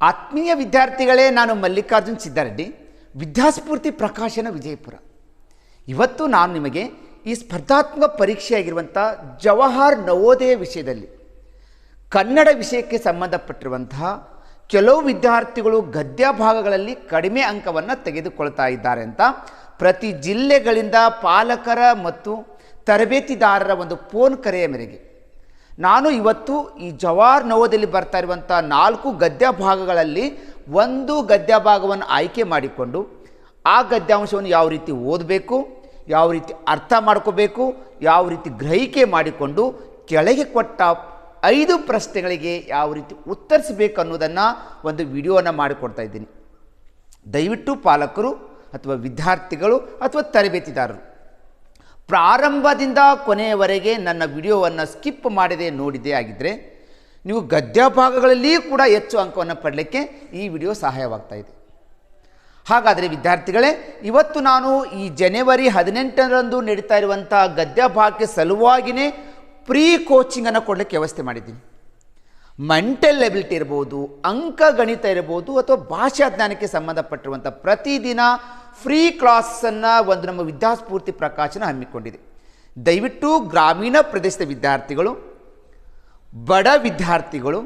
ಆತ್ಮೀಯ ವಿದ್ಯಾರ್ಥಿಗಳೇ, ನಾನು ಮಲ್ಲಿಕಾರ್ಜುನ್ ಸಿದ್ದಾರೆಡ್ಡಿ, ವಿದ್ಯಾಸ್ಫೂರ್ತಿ ಪ್ರಕಾಶನ ವಿಜಯಪುರ. ಇವತ್ತು ನಾನು ನಿಮಗೆ ಈ ಸ್ಪರ್ಧಾತ್ಮಕ ಪರೀಕ್ಷೆಯಾಗಿರುವಂಥ ಜವಾಹರ್ ನವೋದಯ ವಿಷಯದಲ್ಲಿ ಕನ್ನಡ ವಿಷಯಕ್ಕೆ ಸಂಬಂಧಪಟ್ಟಿರುವಂತಹ ಕೆಲವು ವಿದ್ಯಾರ್ಥಿಗಳು ಗದ್ಯ ಭಾಗಗಳಲ್ಲಿ ಕಡಿಮೆ ಅಂಕವನ್ನು ತೆಗೆದುಕೊಳ್ತಾ ಇದ್ದಾರೆ ಅಂತ ಪ್ರತಿ ಜಿಲ್ಲೆಗಳಿಂದ ಪಾಲಕರ ಮತ್ತು ತರಬೇತಿದಾರರ ಒಂದು ಫೋನ್ ಕರೆಯ ಮೇರೆಗೆ ನಾನು ಇವತ್ತು ಈ ಜವಾಹರ್ ನವೋದಯದಲ್ಲಿ ಬರ್ತಾ ಇರುವಂಥ 4 ಗದ್ಯ ಭಾಗಗಳಲ್ಲಿ ಒಂದು ಗದ್ಯ ಭಾಗವನ್ನು ಆಯ್ಕೆ ಮಾಡಿಕೊಂಡು ಆ ಗದ್ಯಾಂಶವನ್ನು ಯಾವ ರೀತಿ ಓದಬೇಕು, ಯಾವ ರೀತಿ ಅರ್ಥ ಮಾಡ್ಕೋಬೇಕು, ಯಾವ ರೀತಿ ಗ್ರಹಿಕೆ ಮಾಡಿಕೊಂಡು ಕೆಳಗೆ ಕೊಟ್ಟ 5 ಪ್ರಶ್ನೆಗಳಿಗೆ ಯಾವ ರೀತಿ ಉತ್ತರಿಸಬೇಕು ಅನ್ನೋದನ್ನು ಒಂದು ವಿಡಿಯೋವನ್ನು ಮಾಡಿಕೊಡ್ತಾ ಇದ್ದೀನಿ. ದಯವಿಟ್ಟು ಪಾಲಕರು ಅಥವಾ ವಿದ್ಯಾರ್ಥಿಗಳು ಅಥವಾ ತರಬೇತಿದಾರರು ಪ್ರಾರಂಭದಿಂದ ಕೊನೆಯವರೆಗೆ ನನ್ನ ವಿಡಿಯೋವನ್ನು ಸ್ಕಿಪ್ ಮಾಡದೆ ನೋಡಿದೇ ಆಗಿದ್ದರೆ ನೀವು ಗದ್ಯ ಭಾಗಗಳಲ್ಲಿ ಕೂಡ ಹೆಚ್ಚು ಅಂಕವನ್ನು ಪಡಲಿಕ್ಕೆ ಈ ವಿಡಿಯೋ ಸಹಾಯವಾಗ್ತಾ ಇದೆ. ಹಾಗಾದರೆ ವಿದ್ಯಾರ್ಥಿಗಳೇ, ಇವತ್ತು ನಾನು ಈ ಜನವರಿ 18ರಂದು ನಡೀತಾ ಇರುವಂಥ ಗದ್ಯ ಭಾಗಕ್ಕೆ ಸಲುವಾಗಿಯೇ ಪ್ರೀ ಕೋಚಿಂಗನ್ನು ಕೊಡಲಿಕ್ಕೆ ವ್ಯವಸ್ಥೆ ಮಾಡಿದ್ದೀನಿ. ಮೆಂಟಲ್ ಎಬಿಲಿಟಿ ಇರ್ಬೋದು, ಅಂಕಗಣಿತ ಇರ್ಬೋದು ಅಥವಾ ಭಾಷಾ ಜ್ಞಾನಕ್ಕೆ ಸಂಬಂಧಪಟ್ಟಿರುವಂಥ ಪ್ರತಿದಿನ ಫ್ರೀ ಕ್ಲಾಸನ್ನು ಒಂದು ನಮ್ಮ ವಿದ್ಯಾಸ್ಫೂರ್ತಿ ಪ್ರಕಾಶನ ಹಮ್ಮಿಕೊಂಡಿದೆ. ದಯವಿಟ್ಟು ಗ್ರಾಮೀಣ ಪ್ರದೇಶದ ವಿದ್ಯಾರ್ಥಿಗಳು, ಬಡ ವಿದ್ಯಾರ್ಥಿಗಳು,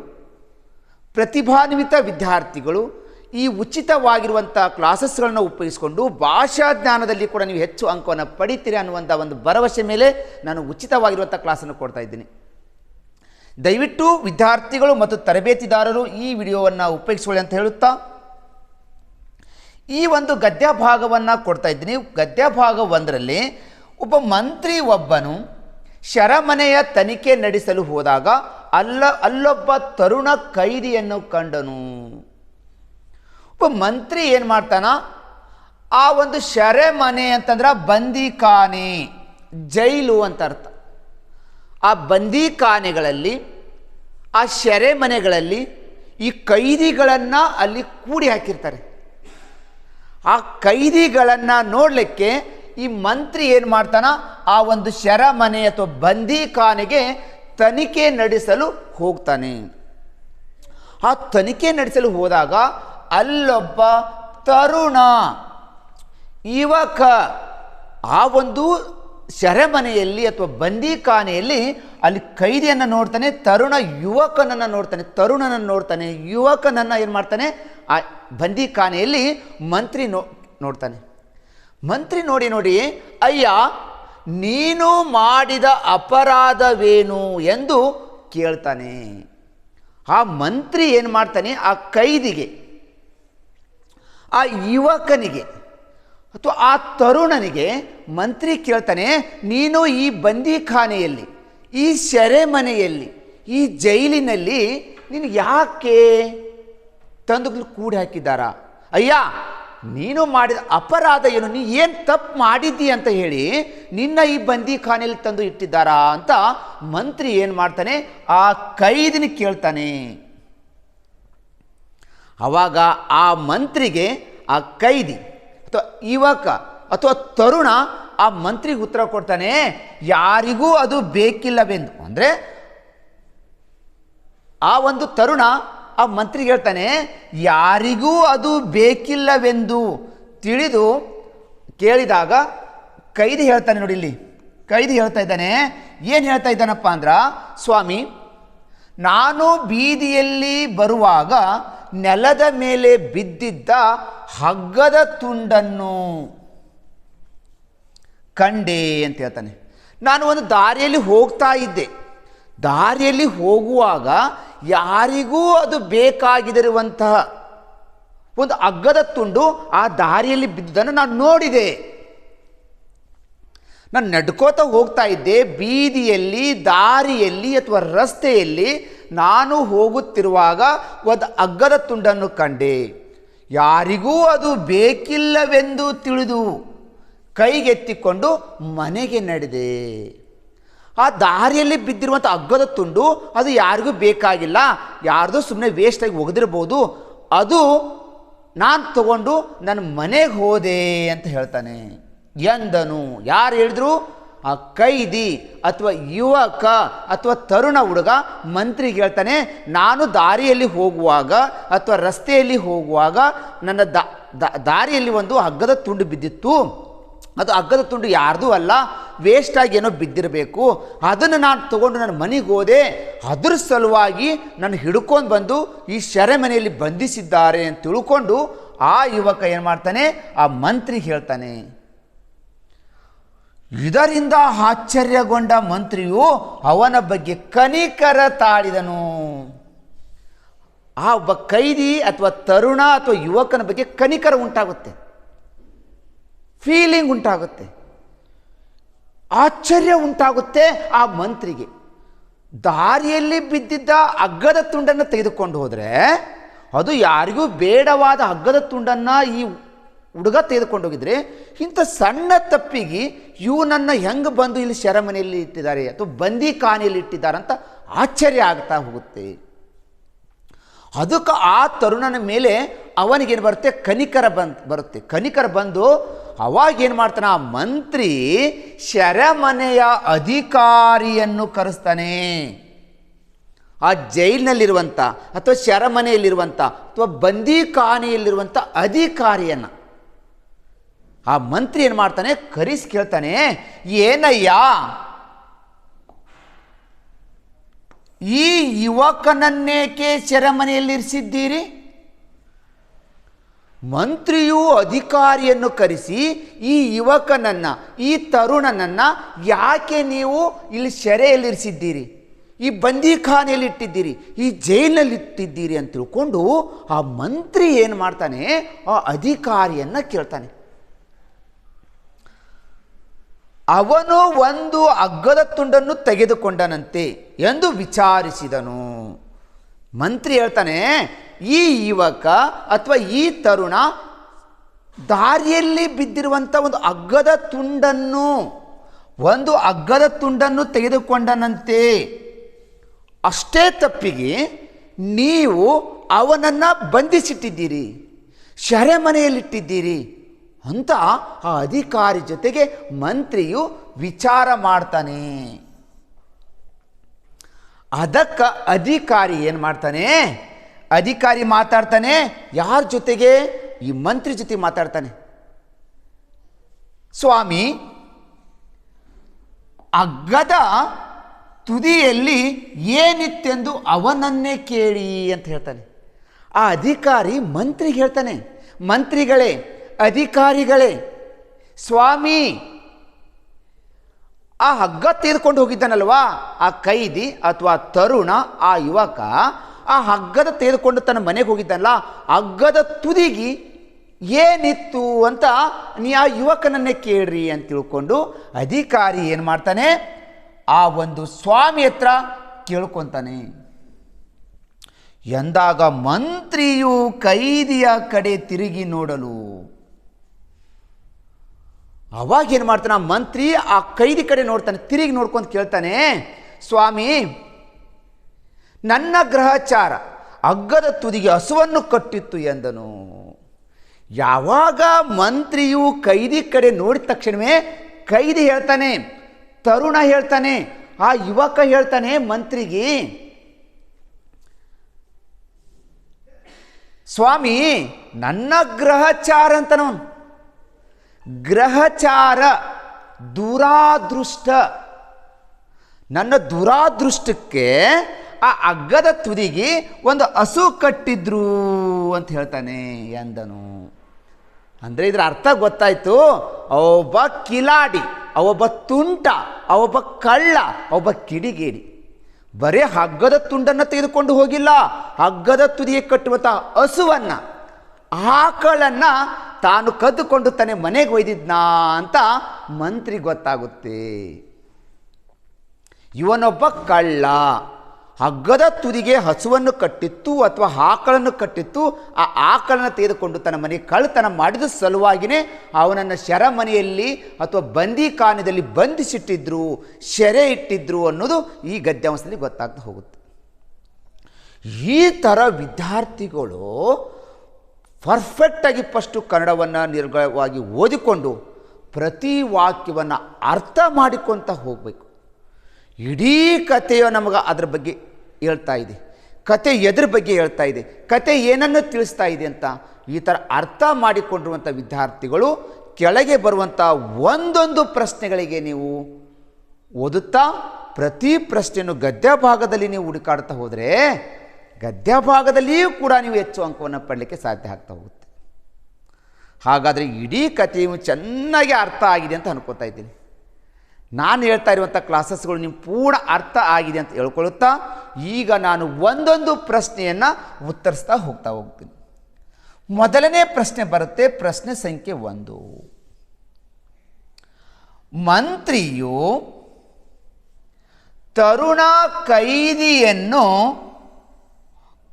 ಪ್ರತಿಭಾನ್ವಿತ ವಿದ್ಯಾರ್ಥಿಗಳು ಈ ಉಚಿತವಾಗಿರುವಂಥ ಕ್ಲಾಸಸ್ಗಳನ್ನು ಉಪಯೋಗಿಸಿಕೊಂಡು ಭಾಷಾ ಜ್ಞಾನದಲ್ಲಿ ಕೂಡ ನೀವು ಹೆಚ್ಚು ಅಂಕವನ್ನು ಪಡಿತೀರಿ ಅನ್ನುವಂಥ ಒಂದು ಭರವಸೆ ಮೇಲೆ ನಾನು ಉಚಿತವಾಗಿರುವಂಥ ಕ್ಲಾಸನ್ನು ಕೊಡ್ತಾ ಇದ್ದೀನಿ. ದಯವಿಟ್ಟು ವಿದ್ಯಾರ್ಥಿಗಳು ಮತ್ತು ತರಬೇತಿದಾರರು ಈ ವಿಡಿಯೋವನ್ನು ಉಪಯೋಗಿಸಿಕೊಳ್ಳಿ ಅಂತ ಹೇಳುತ್ತಾ ಈ ಒಂದು ಗದ್ಯ ಭಾಗವನ್ನು ಕೊಡ್ತಾ ಇದ್ದೀನಿ. ಗದ್ಯ ಭಾಗ 1ರಲ್ಲಿ ಒಬ್ಬ ಮಂತ್ರಿ ಒಬ್ಬನು ಶರಮನೆಯ ತನಿಖೆ ನಡೆಸಲು ಹೋದಾಗ ಅಲ್ಲೊಬ್ಬ ತರುಣ ಕೈದಿಯನ್ನು ಕಂಡನು. ಒಬ್ಬ ಮಂತ್ರಿ ಏನು ಮಾಡ್ತಾನ, ಆ ಒಂದು ಶರಮನೆ ಅಂತಂದ್ರೆ ಬಂದಿಖಾನೆ, ಜೈಲು ಅಂತ ಅರ್ಥ. ಆ ಬಂದಿಖಾನೆಗಳಲ್ಲಿ, ಆ ಸೆರೆಮನೆಗಳಲ್ಲಿ ಈ ಕೈದಿಗಳನ್ನು ಅಲ್ಲಿ ಕೂಡಿ ಹಾಕಿರ್ತಾರೆ. ಆ ಕೈದಿಗಳನ್ನು ನೋಡಲಿಕ್ಕೆ ಈ ಮಂತ್ರಿ ಏನು ಮಾಡ್ತಾನ, ಆ ಒಂದು ಸೆರೆಮನೆ ಅಥವಾ ಬಂದಿಖಾನೆಗೆ ತನಿಖೆ ನಡೆಸಲು ಹೋಗ್ತಾನೆ. ಆ ತನಿಖೆ ನಡೆಸಲು ಹೋದಾಗ ಅಲ್ಲೊಬ್ಬ ತರುಣ ಯುವಕ ಆ ಒಂದು ಸೆರೆಮನೆಯಲ್ಲಿ ಅಥವಾ ಬಂದಿಖಾನೆಯಲ್ಲಿ ಅಲ್ಲಿ ಕೈದಿಯನ್ನು ನೋಡ್ತಾನೆ, ತರುಣ ಯುವಕನನ್ನು ನೋಡ್ತಾನೆ, ತರುಣನನ್ನು ನೋಡ್ತಾನೆ, ಯುವಕನನ್ನು ಏನು ಮಾಡ್ತಾನೆ, ಆ ಬಂದಿಖಾನೆಯಲ್ಲಿ ಮಂತ್ರಿ ನೋಡ್ತಾನೆ. ಮಂತ್ರಿ ನೋಡಿ ಅಯ್ಯ ನೀನು ಮಾಡಿದ ಅಪರಾಧವೇನು ಎಂದು ಕೇಳ್ತಾನೆ. ಆ ಮಂತ್ರಿ ಏನು ಮಾಡ್ತಾನೆ, ಆ ಕೈದಿಗೆ, ಆ ಯುವಕನಿಗೆ ಅಥವಾ ಆ ತರುಣನಿಗೆ ಮಂತ್ರಿ ಕೇಳ್ತಾನೆ, ನೀನು ಈ ಬಂದಿಖಾನೆಯಲ್ಲಿ, ಈ ಸೆರೆಮನೆಯಲ್ಲಿ, ಈ ಜೈಲಿನಲ್ಲಿ ನೀನು ಯಾಕೆ ತಂದುಗಳು ಕೂಡಿ ಹಾಕಿದ್ದಾರಾ? ಅಯ್ಯ ನೀನು ಮಾಡಿದ ಅಪರಾಧ ಏನು, ನೀ ಏನು ತಪ್ಪು ಮಾಡಿದ್ದೀ ಅಂತ ಹೇಳಿ ನಿನ್ನ ಈ ಬಂದಿಖಾನೆಯಲ್ಲಿ ತಂದು ಇಟ್ಟಿದ್ದಾರಾ ಅಂತ ಮಂತ್ರಿ ಏನು ಮಾಡ್ತಾನೆ, ಆ ಕೈದಿನ ಕೇಳ್ತಾನೆ. ಆವಾಗ ಆ ಮಂತ್ರಿಗೆ ಆ ಕೈದಿ ಅಥವಾ ಯುವಕ ಅಥವಾ ತರುಣ ಆ ಮಂತ್ರಿಗೆ ಉತ್ತರ ಕೊಡ್ತಾನೆ, ಯಾರಿಗೂ ಅದು ಬೇಕಿಲ್ಲವೆಂದು. ಅಂದರೆ ಆ ಒಂದು ತರುಣ ಆ ಮಂತ್ರಿಗೆ ಹೇಳ್ತಾನೆ, ಯಾರಿಗೂ ಅದು ಬೇಕಿಲ್ಲವೆಂದು ತಿಳಿದು ಕೇಳಿದಾಗ ಕೈದಿ ಹೇಳ್ತಾನೆ. ನೋಡಿ, ಇಲ್ಲಿ ಕೈದಿ ಹೇಳ್ತಾ ಇದ್ದಾನೆ, ಏನು ಹೇಳ್ತಾ ಇದ್ದಾನಪ್ಪ ಅಂದ್ರೆ, ಸ್ವಾಮಿ ನಾನು ಬೀದಿಯಲ್ಲಿ ಬರುವಾಗ ನೆಲದ ಮೇಲೆ ಬಿದ್ದಿದ್ದ ಹಗ್ಗದ ತುಂಡನ್ನು ಕಂಡೆ ಅಂತ ಹೇಳ್ತಾನೆ. ನಾನು ಒಂದು ದಾರಿಯಲ್ಲಿ ಹೋಗ್ತಾ ಇದ್ದೆ, ದಾರಿಯಲ್ಲಿ ಹೋಗುವಾಗ ಯಾರಿಗೂ ಅದು ಬೇಕಾಗಿರುವಂತಹ ಒಂದು ಹಗ್ಗದ ತುಂಡು ಆ ದಾರಿಯಲ್ಲಿ ಬಿದ್ದನ್ನು ನಾನು ನೋಡಿದೆ. ನಾನು ನಡ್ಕೋತ ಹೋಗ್ತಾ ಇದ್ದೆ, ಬೀದಿಯಲ್ಲಿ, ದಾರಿಯಲ್ಲಿ ಅಥವಾ ರಸ್ತೆಯಲ್ಲಿ ನಾನು ಹೋಗುತ್ತಿರುವಾಗ ಒಂದು ಹಗ್ಗದ ತುಂಡನ್ನು ಕಂಡೆ. ಯಾರಿಗೂ ಅದು ಬೇಕಿಲ್ಲವೆಂದು ತಿಳಿದು ಕೈಗೆತ್ತಿಕೊಂಡು ಮನೆಗೆ ನಡೆದೆ. ಆ ದಾರಿಯಲ್ಲಿ ಬಿದ್ದಿರುವಂಥ ಹಗ್ಗದ ತುಂಡು ಅದು ಯಾರಿಗೂ ಬೇಕಾಗಿಲ್ಲ, ಯಾರ್ದು ಸುಮ್ಮನೆ ವೇಸ್ಟಾಗಿ ಒಗೆದಿರ್ಬೋದು, ಅದು ನಾನು ತಗೊಂಡು ನನ್ನ ಮನೆಗೆ ಹೋದೆ ಅಂತ ಹೇಳ್ತಾನೆ ಎಂದನು. ಯಾರು ಹೇಳಿದ್ರು? ಆ ಕೈದಿ ಅಥವಾ ಯುವಕ ಅಥವಾ ತರುಣ ಹುಡುಗ ಮಂತ್ರಿಗೆ ಹೇಳ್ತಾನೆ, ನಾನು ದಾರಿಯಲ್ಲಿ ಹೋಗುವಾಗ ಅಥವಾ ರಸ್ತೆಯಲ್ಲಿ ಹೋಗುವಾಗ ನನ್ನ ದಾರಿಯಲ್ಲಿ ಒಂದು ಹಗ್ಗದ ತುಂಡು ಬಿದ್ದಿತ್ತು. ಅದು ಹಗ್ಗದ ತುಂಡು ಯಾರ್ದೂ ಅಲ್ಲ, ವೇಸ್ಟಾಗಿ ಏನೋ ಬಿದ್ದಿರಬೇಕು. ಅದನ್ನು ನಾನು ತೊಗೊಂಡು ನನ್ನ ಮನೆಗೆ ಹೋದೆ. ಅದ್ರ ಸಲುವಾಗಿ ನಾನು ಹಿಡ್ಕೊಂಡು ಬಂದು ಈ ಸೆರೆಮನೆಯಲ್ಲಿ ಬಂಧಿಸಿದ್ದಾರೆ ಅಂತ ತಿಳ್ಕೊಂಡು ಆ ಯುವಕ ಏನು ಮಾಡ್ತಾನೆ, ಆ ಮಂತ್ರಿಗೆ ಹೇಳ್ತಾನೆ. ಇದರಿಂದ ಆಶ್ಚರ್ಯಗೊಂಡ ಮಂತ್ರಿಯು ಅವನ ಬಗ್ಗೆ ಕನಿಕರ ತಾಳಿದನು. ಆ ಒಬ್ಬ ಕೈದಿ ಅಥವಾ ತರುಣ ಅಥವಾ ಯುವಕನ ಬಗ್ಗೆ ಕನಿಕರ ಉಂಟಾಗುತ್ತೆ, ಫೀಲಿಂಗ್ ಉಂಟಾಗುತ್ತೆ, ಆಶ್ಚರ್ಯ ಉಂಟಾಗುತ್ತೆ. ಆ ಮಂತ್ರಿಗೆ ದಾರಿಯಲ್ಲಿ ಬಿದ್ದಿದ್ದ ಹಗ್ಗದ ತುಂಡನ್ನು ತೆಗೆದುಕೊಂಡು ಹೋದರೆ, ಅದು ಯಾರಿಗೂ ಬೇಡವಾದ ಹಗ್ಗದ ತುಂಡನ್ನು ಈ ಹುಡುಗ ತೆಗೆದುಕೊಂಡು ಹೋಗಿದ್ರೆ, ಇಂಥ ಸಣ್ಣ ತಪ್ಪಿಗೆ ಇವನನ್ನು ಹೆಂಗೆ ಬಂದು ಇಲ್ಲಿ ಸೆರೆಮನೆಯಲ್ಲಿ ಇಟ್ಟಿದ್ದಾರೆ ಅಥವಾ ಬಂದಿ ಖಾನೆಯಲ್ಲಿ ಇಟ್ಟಿದ್ದಾರೆ ಅಂತ ಆಶ್ಚರ್ಯ ಆಗ್ತಾ ಹೋಗುತ್ತೆ. ಅದಕ್ಕೆ ಆ ತರುಣನ ಮೇಲೆ ಅವನಿಗೇನು ಬರುತ್ತೆ, ಕನಿಕರ ಬರುತ್ತೆ. ಕನಿಕರ ಬಂದು ಅವಾಗೇನು ಮಾಡ್ತಾನೆ, ಆ ಮಂತ್ರಿ ಸೆರೆಮನೆಯ ಅಧಿಕಾರಿಯನ್ನು ಕರೆಸ್ತಾನೆ. ಆ ಜೈಲಿನಲ್ಲಿರುವಂಥ ಅಥವಾ ಸೆರೆಮನೆಯಲ್ಲಿರುವಂಥ ಅಥವಾ ಬಂದಿ ಖಾನೆಯಲ್ಲಿರುವಂಥ ಅಧಿಕಾರಿಯನ್ನು ಆ ಮಂತ್ರಿ ಏನು ಮಾಡ್ತಾನೆ, ಕರೆಸಿ ಕೇಳ್ತಾನೆ, ಏನಯ್ಯ ಈ ಯುವಕನನ್ನೇಕೆ ಸೆರೆಮನೆಯಲ್ಲಿರಿಸಿದ್ದೀರಿ? ಮಂತ್ರಿಯು ಅಧಿಕಾರಿಯನ್ನು ಕರೆಸಿ ಈ ಯುವಕನನ್ನು, ಈ ತರುಣನನ್ನು ಯಾಕೆ ನೀವು ಇಲ್ಲಿ ಸೆರೆಯಲ್ಲಿರಿಸಿದ್ದೀರಿ, ಈ ಬಂದಿಖಾನೆಯಲ್ಲಿ ಇಟ್ಟಿದ್ದೀರಿ, ಈ ಜೈಲಿನಲ್ಲಿ ಇಟ್ಟಿದ್ದೀರಿ ಅಂತ ತಿಳ್ಕೊಂಡು ಆ ಮಂತ್ರಿ ಏನು ಮಾಡ್ತಾನೆ, ಆ ಅಧಿಕಾರಿಯನ್ನು ಕೇಳ್ತಾನೆ. ಅವನು ಒಂದು ಹಗ್ಗದ ತುಂಡನ್ನು ತೆಗೆದುಕೊಂಡನಂತೆ ಎಂದು ವಿಚಾರಿಸಿದನು. ಮಂತ್ರಿ ಹೇಳ್ತಾನೆ, ಈ ಯುವಕ ಅಥವಾ ಈ ತರುಣ ದಾರಿಯಲ್ಲಿ ಬಿದ್ದಿರುವಂಥ ಒಂದು ಹಗ್ಗದ ತುಂಡನ್ನು ತೆಗೆದುಕೊಂಡನಂತೆ. ಅಷ್ಟೇ ತಪ್ಪಿಗೆ ನೀವು ಅವನನ್ನು ಬಂಧಿಸಿಟ್ಟಿದ್ದೀರಿ, ಸೆರೆಮನೆಯಲ್ಲಿಟ್ಟಿದ್ದೀರಿ ಅಂತ ಆ ಅಧಿಕಾರಿ ಜೊತೆಗೆ ಮಂತ್ರಿಯು ವಿಚಾರ ಮಾಡ್ತಾನೆ. ಅದಕ್ಕೆ ಅಧಿಕಾರಿ ಏನು ಮಾಡ್ತಾನೆ, ಅಧಿಕಾರಿ ಮಾತಾಡ್ತಾನೆ. ಯಾರ ಜೊತೆಗೆ? ಈ ಮಂತ್ರಿ ಜೊತೆ ಮಾತಾಡ್ತಾನೆ. ಸ್ವಾಮಿ, ಹಗ್ಗದ ತುದಿಯಲ್ಲಿ ಏನಿತ್ತೆಂದು ಅವನನ್ನೇ ಕೇಳಿ ಅಂತ ಹೇಳ್ತಾನೆ. ಆ ಅಧಿಕಾರಿ ಮಂತ್ರಿಗೆ ಹೇಳ್ತಾನೆ, ಮಂತ್ರಿಗಳೇ, ಅಧಿಕಾರಿಗಳೇ, ಸ್ವಾಮಿ, ಆ ಹಗ್ಗ ತೆಗೆದುಕೊಂಡು ಹೋಗಿದ್ದಾನಲ್ವಾ ಆ ಕೈದಿ ಅಥವಾ ತರುಣ, ಆ ಯುವಕ ಆ ಹಗ್ಗದ ತೆಗೆದುಕೊಂಡು ತನ್ನ ಮನೆಗೆ ಹೋಗಿದ್ದಾನಲ್ಲ, ಹಗ್ಗದ ತುದಿಗೆ ಏನಿತ್ತು ಅಂತ ನೀ ಆ ಯುವಕನನ್ನೇ ಕೇಳ್ರಿ ಅಂತ ತಿಳ್ಕೊಂಡು ಅಧಿಕಾರಿ ಏನು ಮಾಡ್ತಾನೆ, ಆ ಒಂದು ಸ್ವಾಮಿ ಹತ್ರ ಕೇಳ್ಕೊತಾನೆ. ಎಂದಾಗ ಮಂತ್ರಿಯು ಕೈದಿಯ ಕಡೆ ತಿರುಗಿ ನೋಡಲು, ಅವಾಗೇನು ಮಾಡ್ತಾನೆ, ಆ ಮಂತ್ರಿ ಆ ಕೈದಿ ಕಡೆ ನೋಡ್ತಾನೆ, ತಿರುಗಿ ನೋಡ್ಕೊಂಡು ಕೇಳ್ತಾನೆ, ಸ್ವಾಮಿ, ನನ್ನ ಗ್ರಹಚಾರ ಹಗ್ಗದ ತುದಿಗೆ ಹಸುವನ್ನು ಕಟ್ಟಿತ್ತು ಎಂದನು. ಯಾವಾಗ ಮಂತ್ರಿಯು ಕೈದಿ ಕಡೆ ನೋಡಿದ ತಕ್ಷಣವೇ ಕೈದಿ ಹೇಳ್ತಾನೆ, ತರುಣ ಹೇಳ್ತಾನೆ, ಆ ಯುವಕ ಹೇಳ್ತಾನೆ ಮಂತ್ರಿಗೆ, ಸ್ವಾಮಿ, ನನ್ನ ಗ್ರಹಚಾರ ಅಂತನವನು. ಗ್ರಹಚಾರ ದುರಾದೃಷ್ಟ, ನನ್ನ ದುರಾದೃಷ್ಟಕ್ಕೆ ಆ ಹಗ್ಗದ ತುದಿಗೆ ಒಂದು ಹಸು ಕಟ್ಟಿದ್ರು ಅಂತ ಹೇಳ್ತಾನೆ ಎಂದನು. ಅಂದರೆ ಇದರ ಅರ್ಥ ಗೊತ್ತಾಯ್ತು. ಅವೊಬ್ಬ ಕಿಲಾಡಿ, ಅವೊಬ್ಬ ತುಂಟ, ಅವೊಬ್ಬ ಕಳ್ಳ, ಅವೊಬ್ಬ ಕಿಡಿಗೇಡಿ. ಬರೀ ಹಗ್ಗದ ತುಂಡನ್ನು ತೆಗೆದುಕೊಂಡು ಹೋಗಿಲ್ಲ, ಹಗ್ಗದ ತುದಿಗೆ ಕಟ್ಟುವಂಥ ಹಸುವನ್ನು, ಆಕಳನ್ನು ತಾನು ಕದ್ದುಕೊಂಡು ತನ್ನ ಮನೆಗೆ ಒಯ್ದಿದ್ನಾ ಅಂತ ಮಂತ್ರಿ ಗೊತ್ತಾಗುತ್ತೆ. ಇವನೊಬ್ಬ ಕಳ್ಳ, ಹಗ್ಗದ ತುದಿಗೆ ಹಸುವನ್ನು ಕಟ್ಟಿತ್ತು ಅಥವಾ ಆಕಳನ್ನು ಕಟ್ಟಿತ್ತು. ಆ ಆಕಳನ್ನು ತೆಗೆದುಕೊಂಡು ತನ್ನ ಮನೆಗೆ ಕಳ್ಳತನ ಮಾಡಿದ ಸಲುವಾಗಿಯೇ ಅವನನ್ನು ಸೆರೆಮನೆಯಲ್ಲಿ ಅಥವಾ ಬಂದಿಖಾನೆಯಲ್ಲಿ ಬಂಧಿಸಿಟ್ಟಿದ್ರು, ಸೆರೆ ಇಟ್ಟಿದ್ರು ಅನ್ನೋದು ಈ ಗದ್ಯಾಂಶದಲ್ಲಿ ಗೊತ್ತಾಗ್ತಾ ಹೋಗುತ್ತೆ. ಈ ಥರ ವಿದ್ಯಾರ್ಥಿಗಳು ಪರ್ಫೆಕ್ಟಾಗಿ ಫಸ್ಟು ಕನ್ನಡವನ್ನು ನಿರ್ಗವಾಗಿ ಓದಿಕೊಂಡು ಪ್ರತಿ ವಾಕ್ಯವನ್ನು ಅರ್ಥ ಮಾಡಿಕೊತ ಹೋಗಬೇಕು. ಇಡೀ ಕಥೆಯು ನಮಗೆ ಅದ್ರ ಬಗ್ಗೆ ಹೇಳ್ತಾ ಇದೆ, ಕತೆ ಎದ್ರ ಬಗ್ಗೆ ಹೇಳ್ತಾ ಇದೆ, ಕತೆ ಏನನ್ನು ತಿಳಿಸ್ತಾ ಇದೆ ಅಂತ ಈ ಥರ ಅರ್ಥ ಮಾಡಿಕೊಂಡಿರುವಂಥ ವಿದ್ಯಾರ್ಥಿಗಳು ಕೆಳಗೆ ಬರುವಂಥ ಒಂದೊಂದು ಪ್ರಶ್ನೆಗಳಿಗೆ ನೀವು ಓದುತ್ತಾ ಪ್ರತಿ ಪ್ರಶ್ನೆಯನ್ನು ಗದ್ಯ ಭಾಗದಲ್ಲಿ ನೀವು ಹುಡುಕಾಡ್ತಾ ಹೋದರೆ ಗದ್ಯ ಭಾಗದಲ್ಲಿಯೂ ಕೂಡ ನೀವು ಹೆಚ್ಚು ಅಂಕವನ್ನು ಪಡಲಿಕ್ಕೆ ಸಾಧ್ಯ ಆಗ್ತಾ ಹೋಗುತ್ತೆ. ಹಾಗಾದರೆ ಇಡೀ ಕಥೆಯು ಚೆನ್ನಾಗಿ ಅರ್ಥ ಆಗಿದೆ ಅಂತ ಅನ್ಕೋತಾ ಇದ್ದೀನಿ. ನಾನು ಹೇಳ್ತಾ ಇರುವಂಥ ಕ್ಲಾಸಸ್ಗಳು ನಿಮ್ಮ ಪೂರ್ಣ ಅರ್ಥ ಆಗಿದೆ ಅಂತ ಹೇಳ್ಕೊಳ್ಳುತ್ತಾ ಈಗ ನಾನು ಒಂದೊಂದು ಪ್ರಶ್ನೆಯನ್ನು ಉತ್ತರಿಸ್ತಾ ಹೋಗ್ತೀನಿ. ಮೊದಲನೇ ಪ್ರಶ್ನೆ ಬರುತ್ತೆ, ಪ್ರಶ್ನೆ ಸಂಖ್ಯೆ 1. ಮಂತ್ರಿಯು ತರುಣ ಕೈದಿಯನ್ನು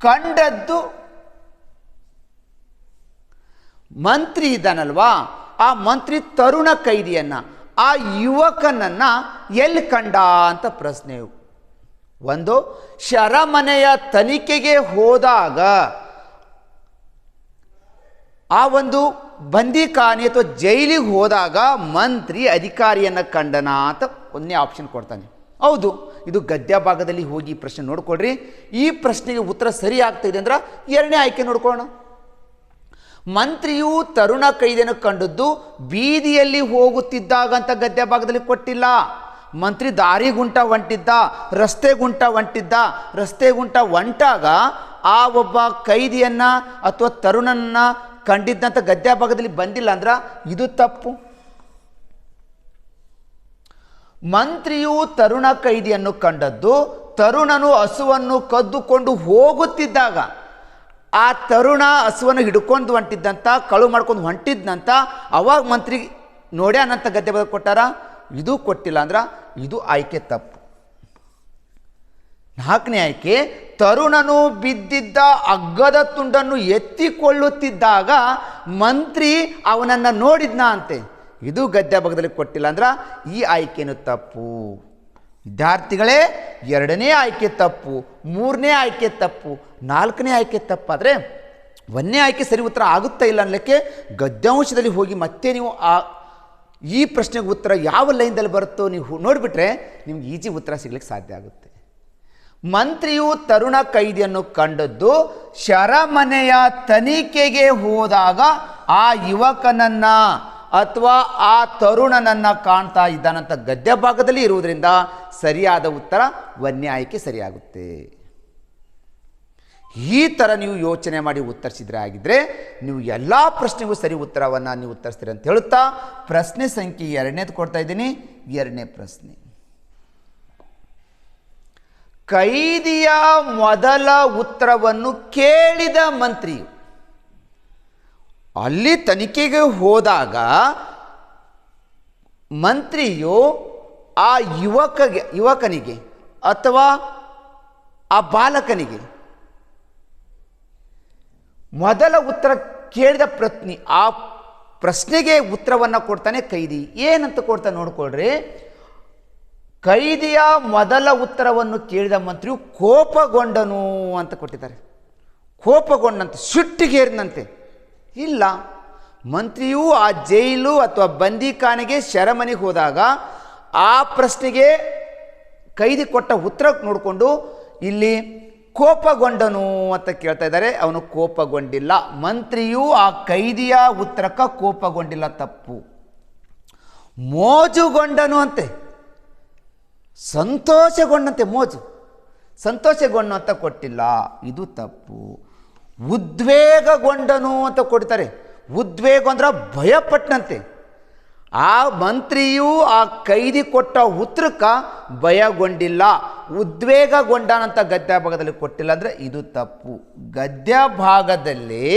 ಕಂಡದ್ದು, ಮಂತ್ರಿ ಇದ್ದಾನಲ್ವಾ, ಆ ಮಂತ್ರಿ ತರುಣ ಕೈದಿಯನ್ನು, ಆ ಯುವಕನನ್ನು ಎಲ್ಲಿ ಕಂಡ ಅಂತ ಪ್ರಶ್ನೆ. 1, ಶರಮನೆಯ ತನಿಖೆಗೆ ಹೋದಾಗ ಆ ಒಂದು ಬಂದಿಖಾನೆ ಅಥವಾ ಜೈಲಿಗೆ ಹೋದಾಗ ಮಂತ್ರಿ ಅಧಿಕಾರಿಯನ್ನು ಕಂಡನ ಅಂತ ಒಂದನೇ ಆಪ್ಷನ್ ಕೊಡ್ತಾನೆ. ಹೌದು, ಇದು ಗದ್ಯ ಭಾಗದಲ್ಲಿ ಹೋಗಿ ಪ್ರಶ್ನೆ ನೋಡ್ಕೊಳ್ರಿ. ಈ ಪ್ರಶ್ನೆಗೆ ಉತ್ತರ ಸರಿ ಆಗ್ತಾಯಿದೆ ಅಂದ್ರೆ ಎರಡನೇ ಆಯ್ಕೆ ನೋಡ್ಕೊಳ್ಳೋಣ. ಮಂತ್ರಿಯು ತರುಣ ಕೈದಿಯನ್ನು ಕಂಡದ್ದು ಬೀದಿಯಲ್ಲಿ ಹೋಗುತ್ತಿದ್ದಾಗ ಅಂತ ಗದ್ಯ ಭಾಗದಲ್ಲಿ ಕೊಟ್ಟಿಲ್ಲ. ಮಂತ್ರಿ ದಾರಿಗುಂಟ ಹೊಂಟಿದ್ದ, ರಸ್ತೆಗುಂಟ ಹೊಂಟಾಗ ಆ ಒಬ್ಬ ಕೈದಿಯನ್ನು ಅಥವಾ ತರುಣನನ್ನು ಕಂಡಿದ್ದಂಥ ಗದ್ಯ ಭಾಗದಲ್ಲಿ ಬಂದಿಲ್ಲ ಅಂದ್ರೆ ಇದು ತಪ್ಪು. ಮಂತ್ರಿಯು ತರುಣ ಕೈದಿಯನ್ನು ಕಂಡದ್ದು ತರುಣನು ಹಸುವನ್ನು ಕದ್ದುಕೊಂಡು ಹೋಗುತ್ತಿದ್ದಾಗ, ಆ ತರುಣ ಹಸುವನ್ನು ಹಿಡ್ಕೊಂಡು ಹೊಂಟಿದ್ದಂಥ, ಕಳು ಮಾಡ್ಕೊಂಡು ಹೊಂಟಿದ್ದಂಥ, ಅವಾಗ ಮಂತ್ರಿ ನೋಡ್ಯಾನಂತ ಗದ್ಯ ಭಾಗ ಕೊಟ್ಟಾರ, ಇದು ಕೊಟ್ಟಿಲ್ಲ ಅಂದ್ರೆ ಇದು ಆಯ್ಕೆ ತಪ್ಪು. 4ನೇ ಆಯ್ಕೆ, ತರುಣನು ಬಿದ್ದಿದ್ದ ಹಗ್ಗದ ತುಂಡನ್ನು ಎತ್ತಿಕೊಳ್ಳುತ್ತಿದ್ದಾಗ ಮಂತ್ರಿ ಅವನನ್ನು ನೋಡಿದ್ನ ಅಂತೆ, ಇದು ಗದ್ಯ ಭಾಗದಲ್ಲಿ ಕೊಟ್ಟಿಲ್ಲ ಅಂದ್ರೆ ಈ ಆಯ್ಕೆನೂ ತಪ್ಪು. ವಿದ್ಯಾರ್ಥಿಗಳೇ, 2ನೇ ಆಯ್ಕೆ ತಪ್ಪು, 3ನೇ ಆಯ್ಕೆ ತಪ್ಪು, 4ನೇ ಆಯ್ಕೆ ತಪ್ಪಾದರೆ 1ನೇ ಆಯ್ಕೆ ಸರಿ ಉತ್ತರ ಆಗುತ್ತಾ ಇಲ್ಲ ಅನ್ನಲಿಕ್ಕೆ ಗದ್ಯಾಂಶದಲ್ಲಿ ಹೋಗಿ ಮತ್ತೆ ನೀವು ಈ ಪ್ರಶ್ನೆಗೆ ಉತ್ತರ ಯಾವ ಲೈನ್ದಲ್ಲಿ ಬರುತ್ತೋ ನೀವು ನೋಡಿಬಿಟ್ರೆ ನಿಮ್ಗೆ ಈಜಿ ಉತ್ತರ ಸಿಗ್ಲಿಕ್ಕೆ ಸಾಧ್ಯ ಆಗುತ್ತೆ. ಮಂತ್ರಿಯು ತರುಣ ಕೈದಿಯನ್ನು ಕಂಡದ್ದು ಶರಮನೆಯ ತನಿಖೆಗೆ ಹೋದಾಗ ಆ ಯುವಕನನ್ನ ಅಥವಾ ಆ ತರುಣನನ್ನು ಕಾಣ್ತಾ ಇದ್ದಾನಂತ ಗದ್ಯ ಭಾಗದಲ್ಲಿ ಇರುವುದರಿಂದ ಸರಿಯಾದ ಉತ್ತರ 1ನೇ ಆಯ್ಕೆ ಸರಿಯಾಗುತ್ತೆ. ಈ ಥರ ನೀವು ಯೋಚನೆ ಮಾಡಿ ಉತ್ತರಿಸಿದ್ರೆ ಆಗಿದ್ರೆ ನೀವು ಎಲ್ಲ ಪ್ರಶ್ನೆಗೂ ಸರಿ ಉತ್ತರವನ್ನು ನೀವು ಉತ್ತರಿಸ್ತೀರಿ ಅಂತ ಹೇಳುತ್ತಾ ಪ್ರಶ್ನೆ ಸಂಖ್ಯೆ 2ನೇದು ಕೊಡ್ತಾ ಇದ್ದೀನಿ. 2ನೇ ಪ್ರಶ್ನೆ, ಕೈದಿಯ ಮೊದಲ ಉತ್ತರವನ್ನು ಕೇಳಿದ ಮಂತ್ರಿಯು ಅಲ್ಲಿ ತನಿಖೆಗೆ ಹೋದಾಗ ಮಂತ್ರಿಯು ಆ ಯುವಕನಿಗೆ ಅಥವಾ ಆ ಬಾಲಕನಿಗೆ ಮೊದಲ ಉತ್ತರ ಕೇಳಿದ ಆ ಪ್ರಶ್ನೆಗೆ ಉತ್ತರವನ್ನು ಕೊಡ್ತಾನೆ ಕೈದಿ. ಏನಂತ ಕೊಡ್ತಾನೆ ನೋಡ್ಕೊಳ್ರಿ. ಕೈದಿಯ ಮೊದಲ ಉತ್ತರವನ್ನು ಕೇಳಿದ ಮಂತ್ರಿಯು ಕೋಪಗೊಂಡನು ಅಂತ ಕೊಟ್ಟಿದ್ದಾರೆ. ಕೋಪಗೊಂಡಂತೆ, ಸಿಟ್ಟಿಗೇರಿನಂತೆ ಇಲ್ಲ. ಮಂತ್ರಿಯು ಆ ಜೈಲು ಅಥವಾ ಬಂದಿಖಾನೆಗೆ ಶರಮನೆಗೆ ಹೋದಾಗ ಆ ಪ್ರಶ್ನೆಗೆ ಕೈದಿ ಕೊಟ್ಟ ಉತ್ತರ ನೋಡಿಕೊಂಡು ಇಲ್ಲಿ ಕೋಪಗೊಂಡನು ಅಂತ ಕೇಳ್ತಾ ಇದ್ದಾರೆ. ಅವನು ಕೋಪಗೊಂಡಿಲ್ಲ. ಮಂತ್ರಿಯು ಆ ಕೈದಿಯ ಉತ್ತರಕ್ಕೆ ಕೋಪಗೊಂಡಿಲ್ಲ, ತಪ್ಪು. ಮೋಜುಗೊಂಡನು ಅಂತೆ, ಸಂತೋಷಗೊಂಡಂತೆ, ಸಂತೋಷಗೊಂಡು ಅಂತ ಕೊಟ್ಟಿಲ್ಲ, ಇದು ತಪ್ಪು. ಉದ್ವೇಗಗೊಂಡನು ಅಂತ ಕೊಡ್ತಾರೆ. ಉದ್ವೇಗ ಅಂದ್ರೆ ಭಯಪಟ್ಟನಂತೆ. ಆ ಮಂತ್ರಿಯು ಆ ಕೈದಿ ಕೊಟ್ಟ ಉತ್ತರಕ್ಕೆ ಭಯಗೊಂಡಿಲ್ಲ, ಉದ್ವೇಗಗೊಂಡನಂತ ಗದ್ಯ ಭಾಗದಲ್ಲಿ ಕೊಟ್ಟಿಲ್ಲ ಅಂದರೆ ಇದು ತಪ್ಪು. ಗದ್ಯ ಭಾಗದಲ್ಲಿ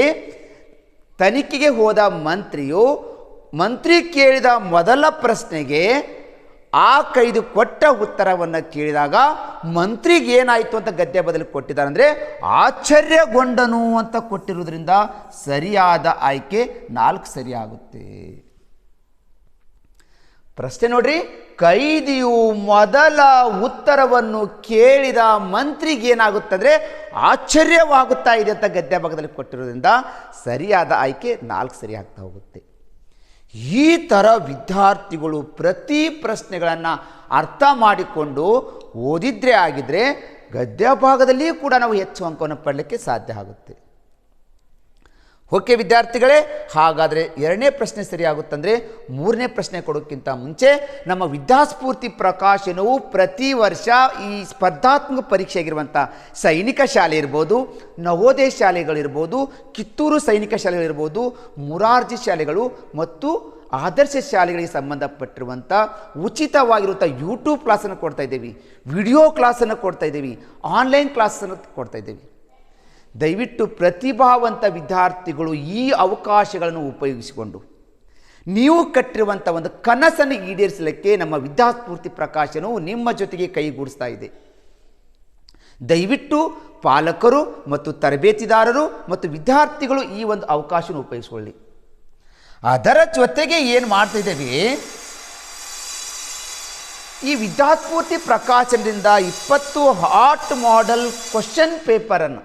ತನಿಖೆಗೆ ಹೋದ ಮಂತ್ರಿ ಕೇಳಿದ ಮೊದಲ ಪ್ರಶ್ನೆಗೆ ಆ ಕೈದಿ ಕೊಟ್ಟ ಉತ್ತರವನ್ನು ಕೇಳಿದಾಗ ಮಂತ್ರಿಗೆ ಏನಾಯಿತು ಅಂತ ಗದ್ಯ ಭಾಗದಲ್ಲಿ ಕೊಟ್ಟಿದ್ದಾರೆ ಅಂದರೆ ಆಶ್ಚರ್ಯಗೊಂಡನು ಅಂತ ಕೊಟ್ಟಿರೋದ್ರಿಂದ ಸರಿಯಾದ ಆಯ್ಕೆ 4 ಸರಿಯಾಗುತ್ತೆ. ಪ್ರಶ್ನೆ ನೋಡ್ರಿ, ಕೈದಿಯು ಮೊದಲ ಉತ್ತರವನ್ನು ಕೇಳಿದ ಮಂತ್ರಿಗೆ ಏನಾಗುತ್ತಂದರೆ ಆಶ್ಚರ್ಯವಾಗುತ್ತಾ ಇದೆ ಅಂತ ಗದ್ಯ ಭಾಗದಲ್ಲಿ ಕೊಟ್ಟಿರೋದ್ರಿಂದ ಸರಿಯಾದ ಆಯ್ಕೆ 4 ಸರಿ ಆಗ್ತಾ ಹೋಗುತ್ತೆ. ಈ ಥರ ವಿದ್ಯಾರ್ಥಿಗಳು ಪ್ರತಿ ಪ್ರಶ್ನೆಗಳನ್ನು ಅರ್ಥ ಮಾಡಿಕೊಂಡು ಓದಿದ್ರೆ ಆಗಿದ್ದರೆ ಗದ್ಯ ಭಾಗದಲ್ಲಿ ಕೂಡ ನಾವು ಹೆಚ್ಚು ಅಂಕವನ್ನು ಪಡಲಿಕ್ಕೆ ಸಾಧ್ಯ ಆಗುತ್ತೆ. ಓಕೆ ವಿದ್ಯಾರ್ಥಿಗಳೇ, ಹಾಗಾದರೆ ಎರಡನೇ ಪ್ರಶ್ನೆ ಸರಿಯಾಗುತ್ತಂದರೆ ಮೂರನೇ ಪ್ರಶ್ನೆ ಕೊಡೋಕ್ಕಿಂತ ಮುಂಚೆ ನಮ್ಮ ವಿದ್ಯಾಸ್ಫೂರ್ತಿ ಪ್ರಕಾಶನವು ಪ್ರತಿ ವರ್ಷ ಈ ಸ್ಪರ್ಧಾತ್ಮಕ ಪರೀಕ್ಷೆ ಆಗಿರುವಂಥ ಸೈನಿಕ ಶಾಲೆ ಇರ್ಬೋದು, ನವೋದಯ ಶಾಲೆಗಳಿರ್ಬೋದು, ಕಿತ್ತೂರು ಸೈನಿಕ ಶಾಲೆಗಳಿರ್ಬೋದು, ಮುರಾರ್ಜಿ ಶಾಲೆಗಳು ಮತ್ತು ಆದರ್ಶ ಶಾಲೆಗಳಿಗೆ ಸಂಬಂಧಪಟ್ಟಿರುವಂಥ ಉಚಿತವಾಗಿರುವಂಥ ಯೂಟ್ಯೂಬ್ ಕ್ಲಾಸನ್ನು ಕೊಡ್ತಾ ಇದ್ದೀವಿ, ವಿಡಿಯೋ ಕ್ಲಾಸನ್ನು ಕೊಡ್ತಾ ಇದ್ದೀವಿ, ಆನ್ಲೈನ್ ಕ್ಲಾಸನ್ನು ಕೊಡ್ತಾ ಇದ್ದೀವಿ. ದಯವಿಟ್ಟು ಪ್ರತಿಭಾವಂತ ವಿದ್ಯಾರ್ಥಿಗಳು ಈ ಅವಕಾಶಗಳನ್ನು ಉಪಯೋಗಿಸಿಕೊಂಡು ನೀವು ಕಟ್ಟಿರುವಂಥ ಒಂದು ಕನಸನ್ನು ಈಡೇರಿಸಲಿಕ್ಕೆ ನಮ್ಮ ವಿದ್ಯಾಸ್ಫೂರ್ತಿ ಪ್ರಕಾಶನವು ನಿಮ್ಮ ಜೊತೆಗೆ ಕೈಗೂಡಿಸ್ತಾ ಇದೆ. ದಯವಿಟ್ಟು ಪಾಲಕರು ಮತ್ತು ತರಬೇತಿದಾರರು ಮತ್ತು ವಿದ್ಯಾರ್ಥಿಗಳು ಈ ಒಂದು ಅವಕಾಶವನ್ನು ಉಪಯೋಗಿಸಿಕೊಳ್ಳಿ. ಅದರ ಜೊತೆಗೆ ಏನು ಮಾಡ್ತಿದ್ದೇವೆ, ಈ ವಿದ್ಯಾಸ್ಫೂರ್ತಿ ಪ್ರಕಾಶನದಿಂದ 20 ಹಾಟ್ ಮಾಡೆಲ್ ಕ್ವಶನ್ ಪೇಪರನ್ನು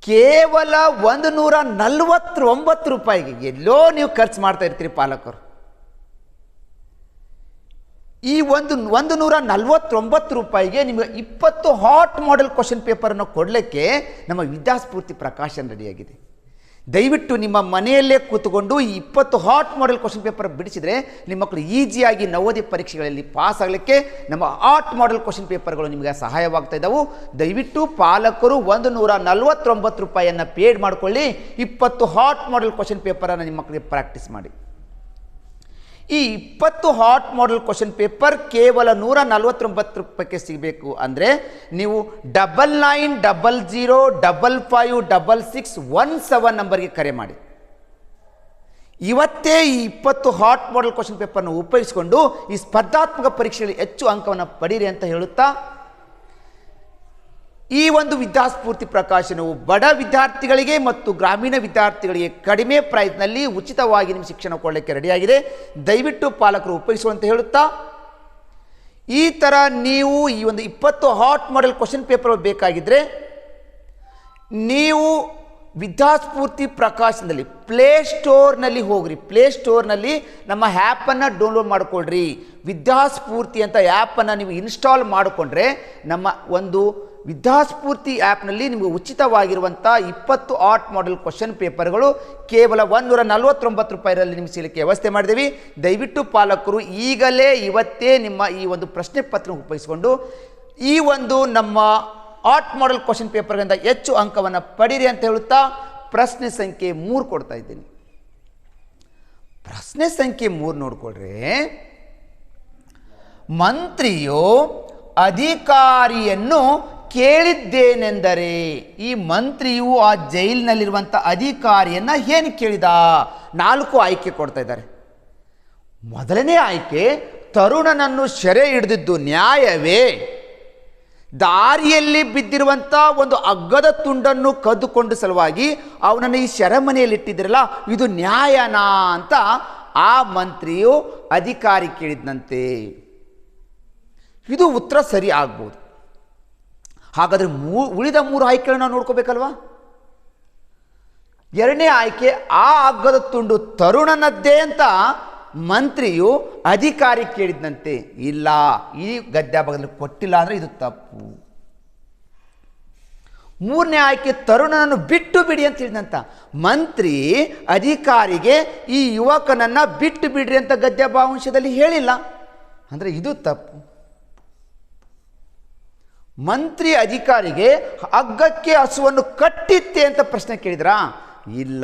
ಕೇವಲ 149 ರೂಪಾಯಿಗೆ ಎಲ್ಲೋ ನೀವು ಖರ್ಚು ಮಾಡ್ತಾ ಇರ್ತೀರಿ ಪಾಲಕರು. ಈ 149 ರೂಪಾಯಿಗೆ ನಿಮಗೆ 20 ಹಾಟ್ ಮಾಡೆಲ್ ಕ್ವಶನ್ ಪೇಪರನ್ನು ಕೊಡಲಿಕ್ಕೆ ನಮ್ಮ ವಿದ್ಯಾಸ್ಫೂರ್ತಿ ಪ್ರಕಾಶನ ರೆಡಿಯಾಗಿದೆ. ದಯವಿಟ್ಟು ನಿಮ್ಮ ಮನೆಯಲ್ಲೇ ಕೂತ್ಕೊಂಡು ಈ 20 ಹಾಟ್ ಮಾಡೆಲ್ ಕ್ವಶನ್ ಪೇಪರ್ ಬಿಡಿಸಿದರೆ ನಿಮ್ಮ ಮಕ್ಕಳು ಈಸಿಯಾಗಿ ನವೋದಯ ಪರೀಕ್ಷೆಗಳಲ್ಲಿ ಪಾಸ್ ಆಗಲಿಕ್ಕೆ ನಮ್ಮ ಹಾಟ್ ಮಾಡೆಲ್ ಕ್ವಶನ್ ಪೇಪರ್ಗಳು ನಿಮಗೆ ಸಹಾಯವಾಗ್ತಾ ಇದ್ದಾವೆ. ದಯವಿಟ್ಟು ಪಾಲಕರು 149 ರೂಪಾಯಿಯನ್ನು ಪೇಡ್ ಮಾಡಿಕೊಳ್ಳಿ, 20 ಹಾಟ್ ಮಾಡೆಲ್ ಕ್ವಶನ್ ಪೇಪರನ್ನು ನಿಮ್ಮ ಮಕ್ಕಳಿಗೆ ಪ್ರಾಕ್ಟೀಸ್ ಮಾಡಿ. ಈ 20 ಹಾಟ್ ಮಾಡೆಲ್ ಕ್ವಶನ್ ಪೇಪರ್ ಕೇವಲ 149 ರೂಪಾಯಿಗೆ ಸಿಗಬೇಕು ಅಂದರೆ ನೀವು 9900555617 ನಂಬರ್ಗೆ ಕರೆ ಮಾಡಿ. ಇವತ್ತೇ ಈ 20 ಹಾಟ್ ಮಾಡೆಲ್ ಕ್ವಶನ್ ಪೇಪರ್ನ ಉಪಯೋಗಿಸಿಕೊಂಡು ಈ ಸ್ಪರ್ಧಾತ್ಮಕ ಪರೀಕ್ಷೆಯಲ್ಲಿ ಹೆಚ್ಚು ಅಂಕವನ್ನು ಪಡೀರಿ ಅಂತ ಹೇಳುತ್ತಾ, ಈ ಒಂದು ವಿದ್ಯಾಸ್ಫೂರ್ತಿ ಪ್ರಕಾಶನವು ಬಡ ವಿದ್ಯಾರ್ಥಿಗಳಿಗೆ ಮತ್ತು ಗ್ರಾಮೀಣ ವಿದ್ಯಾರ್ಥಿಗಳಿಗೆ ಕಡಿಮೆ ಪ್ರೈಸ್ನಲ್ಲಿ ಉಚಿತವಾಗಿ ನಿಮ್ಮ ಶಿಕ್ಷಣ ಕೊಡಲಿಕ್ಕೆ ರೆಡಿಯಾಗಿದೆ. ದಯವಿಟ್ಟು ಪಾಲಕರು ಉಪಯೋಗಿಸುವಂತ ಹೇಳುತ್ತಾ, ಈ ಥರ ನೀವು ಈ ಒಂದು 20 ಹಾಟ್ ಮಾಡೆಲ್ ಕ್ವಶನ್ ಪೇಪರ್ ಬೇಕಾಗಿದ್ದರೆ ನೀವು ವಿದ್ಯಾಸ್ಫೂರ್ತಿ ಪ್ರಕಾಶನದಲ್ಲಿ ಪ್ಲೇಸ್ಟೋರ್ನಲ್ಲಿ ಹೋಗ್ರಿ. ಪ್ಲೇಸ್ಟೋರ್ನಲ್ಲಿ ನಮ್ಮ ಆ್ಯಪನ್ನು ಡೌನ್ಲೋಡ್ ಮಾಡಿಕೊಳ್ಳ್ರಿ. ವಿದ್ಯಾಸ್ಫೂರ್ತಿ ಅಂತ ಆ್ಯಪನ್ನು ನೀವು ಇನ್ಸ್ಟಾಲ್ ಮಾಡಿಕೊಂಡ್ರೆ ನಮ್ಮ ಒಂದು ವಿದ್ಯಾಸ್ಫೂರ್ತಿ ಆ್ಯಪ್ನಲ್ಲಿ ನಿಮಗೆ ಉಚಿತವಾಗಿರುವಂಥ 20 ಹಾಟ್ ಮಾಡೆಲ್ ಕ್ವಶನ್ ಪೇಪರ್ಗಳು ಕೇವಲ 149 ರೂಪಾಯಿಯಲ್ಲಿ ನಿಮಗೆ ಸಿಗಲಿಕ್ಕೆ ವ್ಯವಸ್ಥೆ ಮಾಡಿದ್ದೀವಿ. ದಯವಿಟ್ಟು ಪಾಲಕರು ಇವತ್ತೇ ನಿಮ್ಮ ಈ ಒಂದು ಪ್ರಶ್ನೆ ಪತ್ರ ಉಪಯೋಗಿಸಿಕೊಂಡು ಈ ಒಂದು ನಮ್ಮ ಹಾಟ್ ಮಾಡೆಲ್ ಕ್ವಶನ್ ಪೇಪರ್ಗಳಿಂದ ಹೆಚ್ಚು ಅಂಕವನ್ನು ಪಡೀರಿ ಅಂತ ಹೇಳುತ್ತಾ ಪ್ರಶ್ನೆ ಸಂಖ್ಯೆ 3 ಕೊಡ್ತಾ ಇದ್ದೀನಿ. ಪ್ರಶ್ನೆ ಸಂಖ್ಯೆ 3 ನೋಡಿಕೊಳ್ಳ್ರಿ. ಮಂತ್ರಿಯು ಅಧಿಕಾರಿಯನ್ನು ಕೇಳಿದ್ದೇನೆಂದರೆ, ಈ ಮಂತ್ರಿಯು ಆ ಜೈಲಿನಲ್ಲಿರುವಂಥ ಅಧಿಕಾರಿಯನ್ನು ಏನು ಕೇಳಿದ? 4 ಆಯ್ಕೆ ಕೊಡ್ತಾ ಇದ್ದಾರೆ. ಮೊದಲನೇ ಆಯ್ಕೆ, ತರುಣನನ್ನು ಸೆರೆ ಹಿಡಿದಿದ್ದು ನ್ಯಾಯವೇ? ದಾರಿಯಲ್ಲಿ ಬಿದ್ದಿರುವಂಥ ಒಂದು ಹಗ್ಗದ ತುಂಡನ್ನು ಕದ್ದುಕೊಂಡು ಸಲುವಾಗಿ ಅವನನ್ನು ಈ ಸೆರೆಮನೆಯಲ್ಲಿಟ್ಟಿದ್ರಲ್ಲ, ಇದು ನ್ಯಾಯನಾ ಅಂತ ಆ ಮಂತ್ರಿಯು ಅಧಿಕಾರಿ ಕೇಳಿದ್ನಂತೆ. ಇದು ಉತ್ತರ ಸರಿ ಆಗ್ಬೋದು. ಹಾಗಾದರೆ ಉಳಿದ 3 ಆಯ್ಕೆಗಳನ್ನು ನಾವು ನೋಡ್ಕೋಬೇಕಲ್ವಾ? ಎರಡನೇ ಆಯ್ಕೆ, ಆ ಹಗ್ಗದ ತುಂಡು ತರುಣನದ್ದೇ ಅಂತ ಮಂತ್ರಿಯು ಅಧಿಕಾರಿ ಕೇಳಿದ್ನಂತೆ. ಇಲ್ಲ, ಈ ಗದ್ಯ ಭಾಗದಲ್ಲಿ ಕೊಟ್ಟಿಲ್ಲ ಅಂದರೆ ಇದು ತಪ್ಪು. ಮೂರನೇ ಆಯ್ಕೆ, ತರುಣನನ್ನು ಬಿಟ್ಟು ಬಿಡಿ ಅಂತ ಹೇಳಿದಂತ ಮಂತ್ರಿ ಅಧಿಕಾರಿಗೆ ಈ ಯುವಕನನ್ನು ಬಿಟ್ಟು ಬಿಡ್ರಿ ಅಂತ ಗದ್ಯ ಭಾವಾಂಶದಲ್ಲಿ ಹೇಳಿಲ್ಲ, ಅಂದರೆ ಇದು ತಪ್ಪು. ಮಂತ್ರಿ ಅಧಿಕಾರಿಗೆ ಹಗ್ಗಕ್ಕೆ ಹಸುವನ್ನು ಕಟ್ಟಿತ್ತೆ ಅಂತ ಪ್ರಶ್ನೆ ಕೇಳಿದ್ರಾ? ಇಲ್ಲ,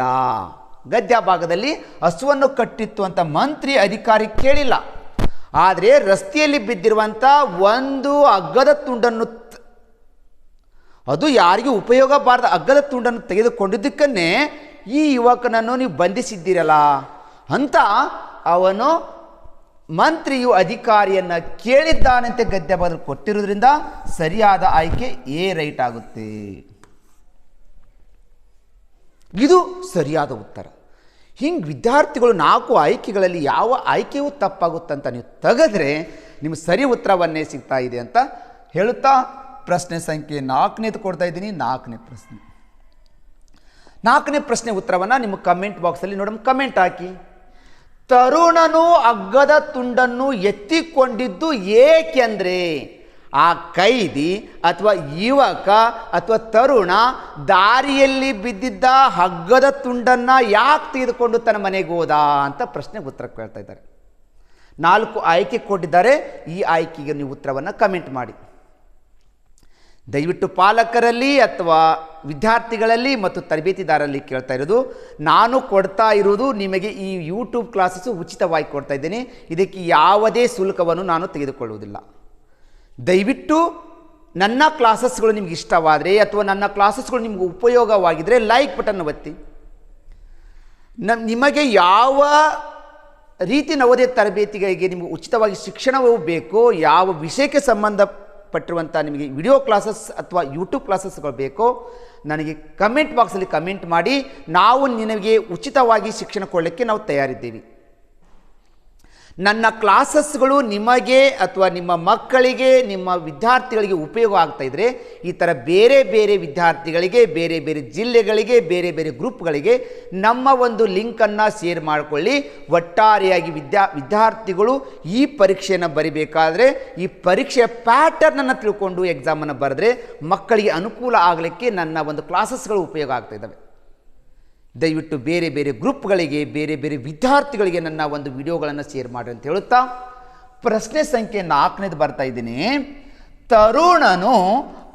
ಗದ್ಯ ಭಾಗದಲ್ಲಿ ಹಸುವನ್ನು ಕಟ್ಟಿತ್ತು ಅಂತ ಮಂತ್ರಿ ಅಧಿಕಾರಿ ಕೇಳಿಲ್ಲ. ಆದರೆ ರಸ್ತೆಯಲ್ಲಿ ಬಿದ್ದಿರುವಂಥ ಒಂದು ಹಗ್ಗದ ತುಂಡನ್ನು, ಅದು ಯಾರಿಗೂ ಉಪಯೋಗ ಬಾರದ ಹಗ್ಗದ ತುಂಡನ್ನು ತೆಗೆದುಕೊಂಡಿದ್ದಕ್ಕನ್ನೇ ಈ ಯುವಕನನ್ನು ನೀವು ಬಂಧಿಸಿದ್ದೀರಲ್ಲ ಅಂತ ಅವನು ಮಂತ್ರಿಯು ಅಧಿಕಾರಿಯನ್ನು ಕೇಳಿದ್ದಾನಂತೆ ಗದ್ಯ ಭಾಗದಲ್ಲಿ ಕೊಟ್ಟಿರೋದ್ರಿಂದ ಸರಿಯಾದ ಆಯ್ಕೆ ಎ ರೈಟ್ ಆಗುತ್ತೆ. ಇದು ಸರಿಯಾದ ಉತ್ತರ. ಹಿಂಗೆ ವಿದ್ಯಾರ್ಥಿಗಳು 4 ಆಯ್ಕೆಗಳಲ್ಲಿ ಯಾವ ಆಯ್ಕೆಯೂ ತಪ್ಪಾಗುತ್ತಂತ ನೀವು ತೆಗೆದ್ರೆ ನಿಮಗೆ ಸರಿ ಉತ್ತರವನ್ನೇ ಸಿಗ್ತಾ ಇದೆ ಅಂತ ಹೇಳುತ್ತಾ ಪ್ರಶ್ನೆ ಸಂಖ್ಯೆ 4ನೇದು ಕೊಡ್ತಾ ಇದ್ದೀನಿ. 4ನೇ ಪ್ರಶ್ನೆ, 4ನೇ ಪ್ರಶ್ನೆ ಉತ್ತರವನ್ನು ನಿಮ್ಮ ಕಮೆಂಟ್ ಬಾಕ್ಸಲ್ಲಿ ನೋಡಮ್ಮ, ಕಮೆಂಟ್ ಹಾಕಿ. ತರುಣನು ಹಗ್ಗದ ತುಂಡನ್ನು ಎತ್ತಿಕೊಂಡಿದ್ದು ಏಕೆಂದರೆ ಆ ಕೈದಿ ಅಥವಾ ಯುವಕ ಅಥವಾ ತರುಣ ದಾರಿಯಲ್ಲಿ ಬಿದ್ದಿದ್ದ ಹಗ್ಗದ ತುಂಡನ್ನು ಯಾಕೆ ತೆಗೆದುಕೊಂಡು ತನ್ನ ಮನೆಗೆ ಹೋದ ಅಂತ ಪ್ರಶ್ನೆಗೆ ಉತ್ತರ ಕೇಳ್ತಾ ಇದ್ದಾರೆ. 4 ಆಯ್ಕೆ ಕೊಟ್ಟಿದ್ದಾರೆ. ಈ ಆಯ್ಕೆಗೆ ನೀವು ಉತ್ತರವನ್ನು ಕಮೆಂಟ್ ಮಾಡಿ. ದಯವಿಟ್ಟು ಪಾಲಕರಲ್ಲಿ ಅಥವಾ ವಿದ್ಯಾರ್ಥಿಗಳಲ್ಲಿ ಮತ್ತು ತರಬೇತಿದಾರರಲ್ಲಿ ಕೇಳ್ತಾ ಇರೋದು, ನಾನು ಕೊಡ್ತಾ ಇರೋದು ನಿಮಗೆ ಈ ಯೂಟ್ಯೂಬ್ ಕ್ಲಾಸಸ್ಸು ಉಚಿತವಾಗಿ ಕೊಡ್ತಾ ಇದ್ದೇನೆ. ಇದಕ್ಕೆ ಯಾವುದೇ ಶುಲ್ಕವನ್ನು ನಾನು ತೆಗೆದುಕೊಳ್ಳುವುದಿಲ್ಲ. ದಯವಿಟ್ಟು ನನ್ನ ಕ್ಲಾಸಸ್ಗಳು ನಿಮ್ಗೆ ಇಷ್ಟವಾದರೆ ಅಥವಾ ನನ್ನ ಕ್ಲಾಸಸ್ಗಳು ನಿಮ್ಗೆ ಉಪಯೋಗವಾಗಿದ್ದರೆ ಲೈಕ್ ಬಟನ್ ಒತ್ತಿ. ನಿಮಗೆ ಯಾವ ರೀತಿ ನವೋದಯ ತರಬೇತಿಗಳಿಗೆ ನಿಮಗೆ ಉಚಿತವಾಗಿ ಶಿಕ್ಷಣವೂ ಬೇಕೋ, ಯಾವ ವಿಷಯಕ್ಕೆ ಸಂಬಂಧಪಟ್ಟಿರುವಂಥ ನಿಮಗೆ ವಿಡಿಯೋ ಕ್ಲಾಸಸ್ ಅಥವಾ ಯೂಟ್ಯೂಬ್ ಕ್ಲಾಸಸ್ಗಳು ಬೇಕೋ ನನಗೆ ಕಮೆಂಟ್ ಬಾಕ್ಸಲ್ಲಿ ಕಮೆಂಟ್ ಮಾಡಿ. ನಾವು ನಿನಗೆ ಉಚಿತವಾಗಿ ಶಿಕ್ಷಣ ಕೊಡಲಿಕ್ಕೆ ನಾವು ತಯಾರಿದ್ದೇವೆ. ನನ್ನ ಕ್ಲಾಸಸ್ಗಳು ನಿಮಗೆ ಅಥವಾ ನಿಮ್ಮ ಮಕ್ಕಳಿಗೆ, ನಿಮ್ಮ ವಿದ್ಯಾರ್ಥಿಗಳಿಗೆ ಉಪಯೋಗ ಆಗ್ತಾಯಿದ್ರೆ ಈ ಥರ ಬೇರೆ ಬೇರೆ ವಿದ್ಯಾರ್ಥಿಗಳಿಗೆ, ಬೇರೆ ಬೇರೆ ಜಿಲ್ಲೆಗಳಿಗೆ, ಬೇರೆ ಬೇರೆ ಗ್ರೂಪ್ಗಳಿಗೆ ನಮ್ಮ ಒಂದು ಲಿಂಕನ್ನು ಶೇರ್ ಮಾಡಿಕೊಳ್ಳಿ. ಒಟ್ಟಾರೆಯಾಗಿ ವಿದ್ಯಾರ್ಥಿಗಳು ಈ ಪರೀಕ್ಷೆಯನ್ನು ಬರಿಬೇಕಾದ್ರೆ ಈ ಪರೀಕ್ಷೆಯ ಪ್ಯಾಟರ್ನನ್ನು ತಿಳ್ಕೊಂಡು ಎಕ್ಸಾಮನ್ನು ಬರೆದ್ರೆ ಮಕ್ಕಳಿಗೆ ಅನುಕೂಲ ಆಗಲಿಕ್ಕೆ ನನ್ನ ಒಂದು ಕ್ಲಾಸಸ್ಗಳು ಉಪಯೋಗ ಆಗ್ತಾಯಿದ್ದಾವೆ. ದಯವಿಟ್ಟು ಬೇರೆ ಬೇರೆ ಗ್ರೂಪ್ಗಳಿಗೆ, ಬೇರೆ ಬೇರೆ ವಿದ್ಯಾರ್ಥಿಗಳಿಗೆ ನನ್ನ ಒಂದು ವಿಡಿಯೋಗಳನ್ನು ಶೇರ್ ಮಾಡಿ ಅಂತ ಹೇಳುತ್ತಾ ಪ್ರಶ್ನೆ ಸಂಖ್ಯೆ 4ನೇದು ಬರ್ತಾ ಇದ್ದೀನಿ. ತರುಣನು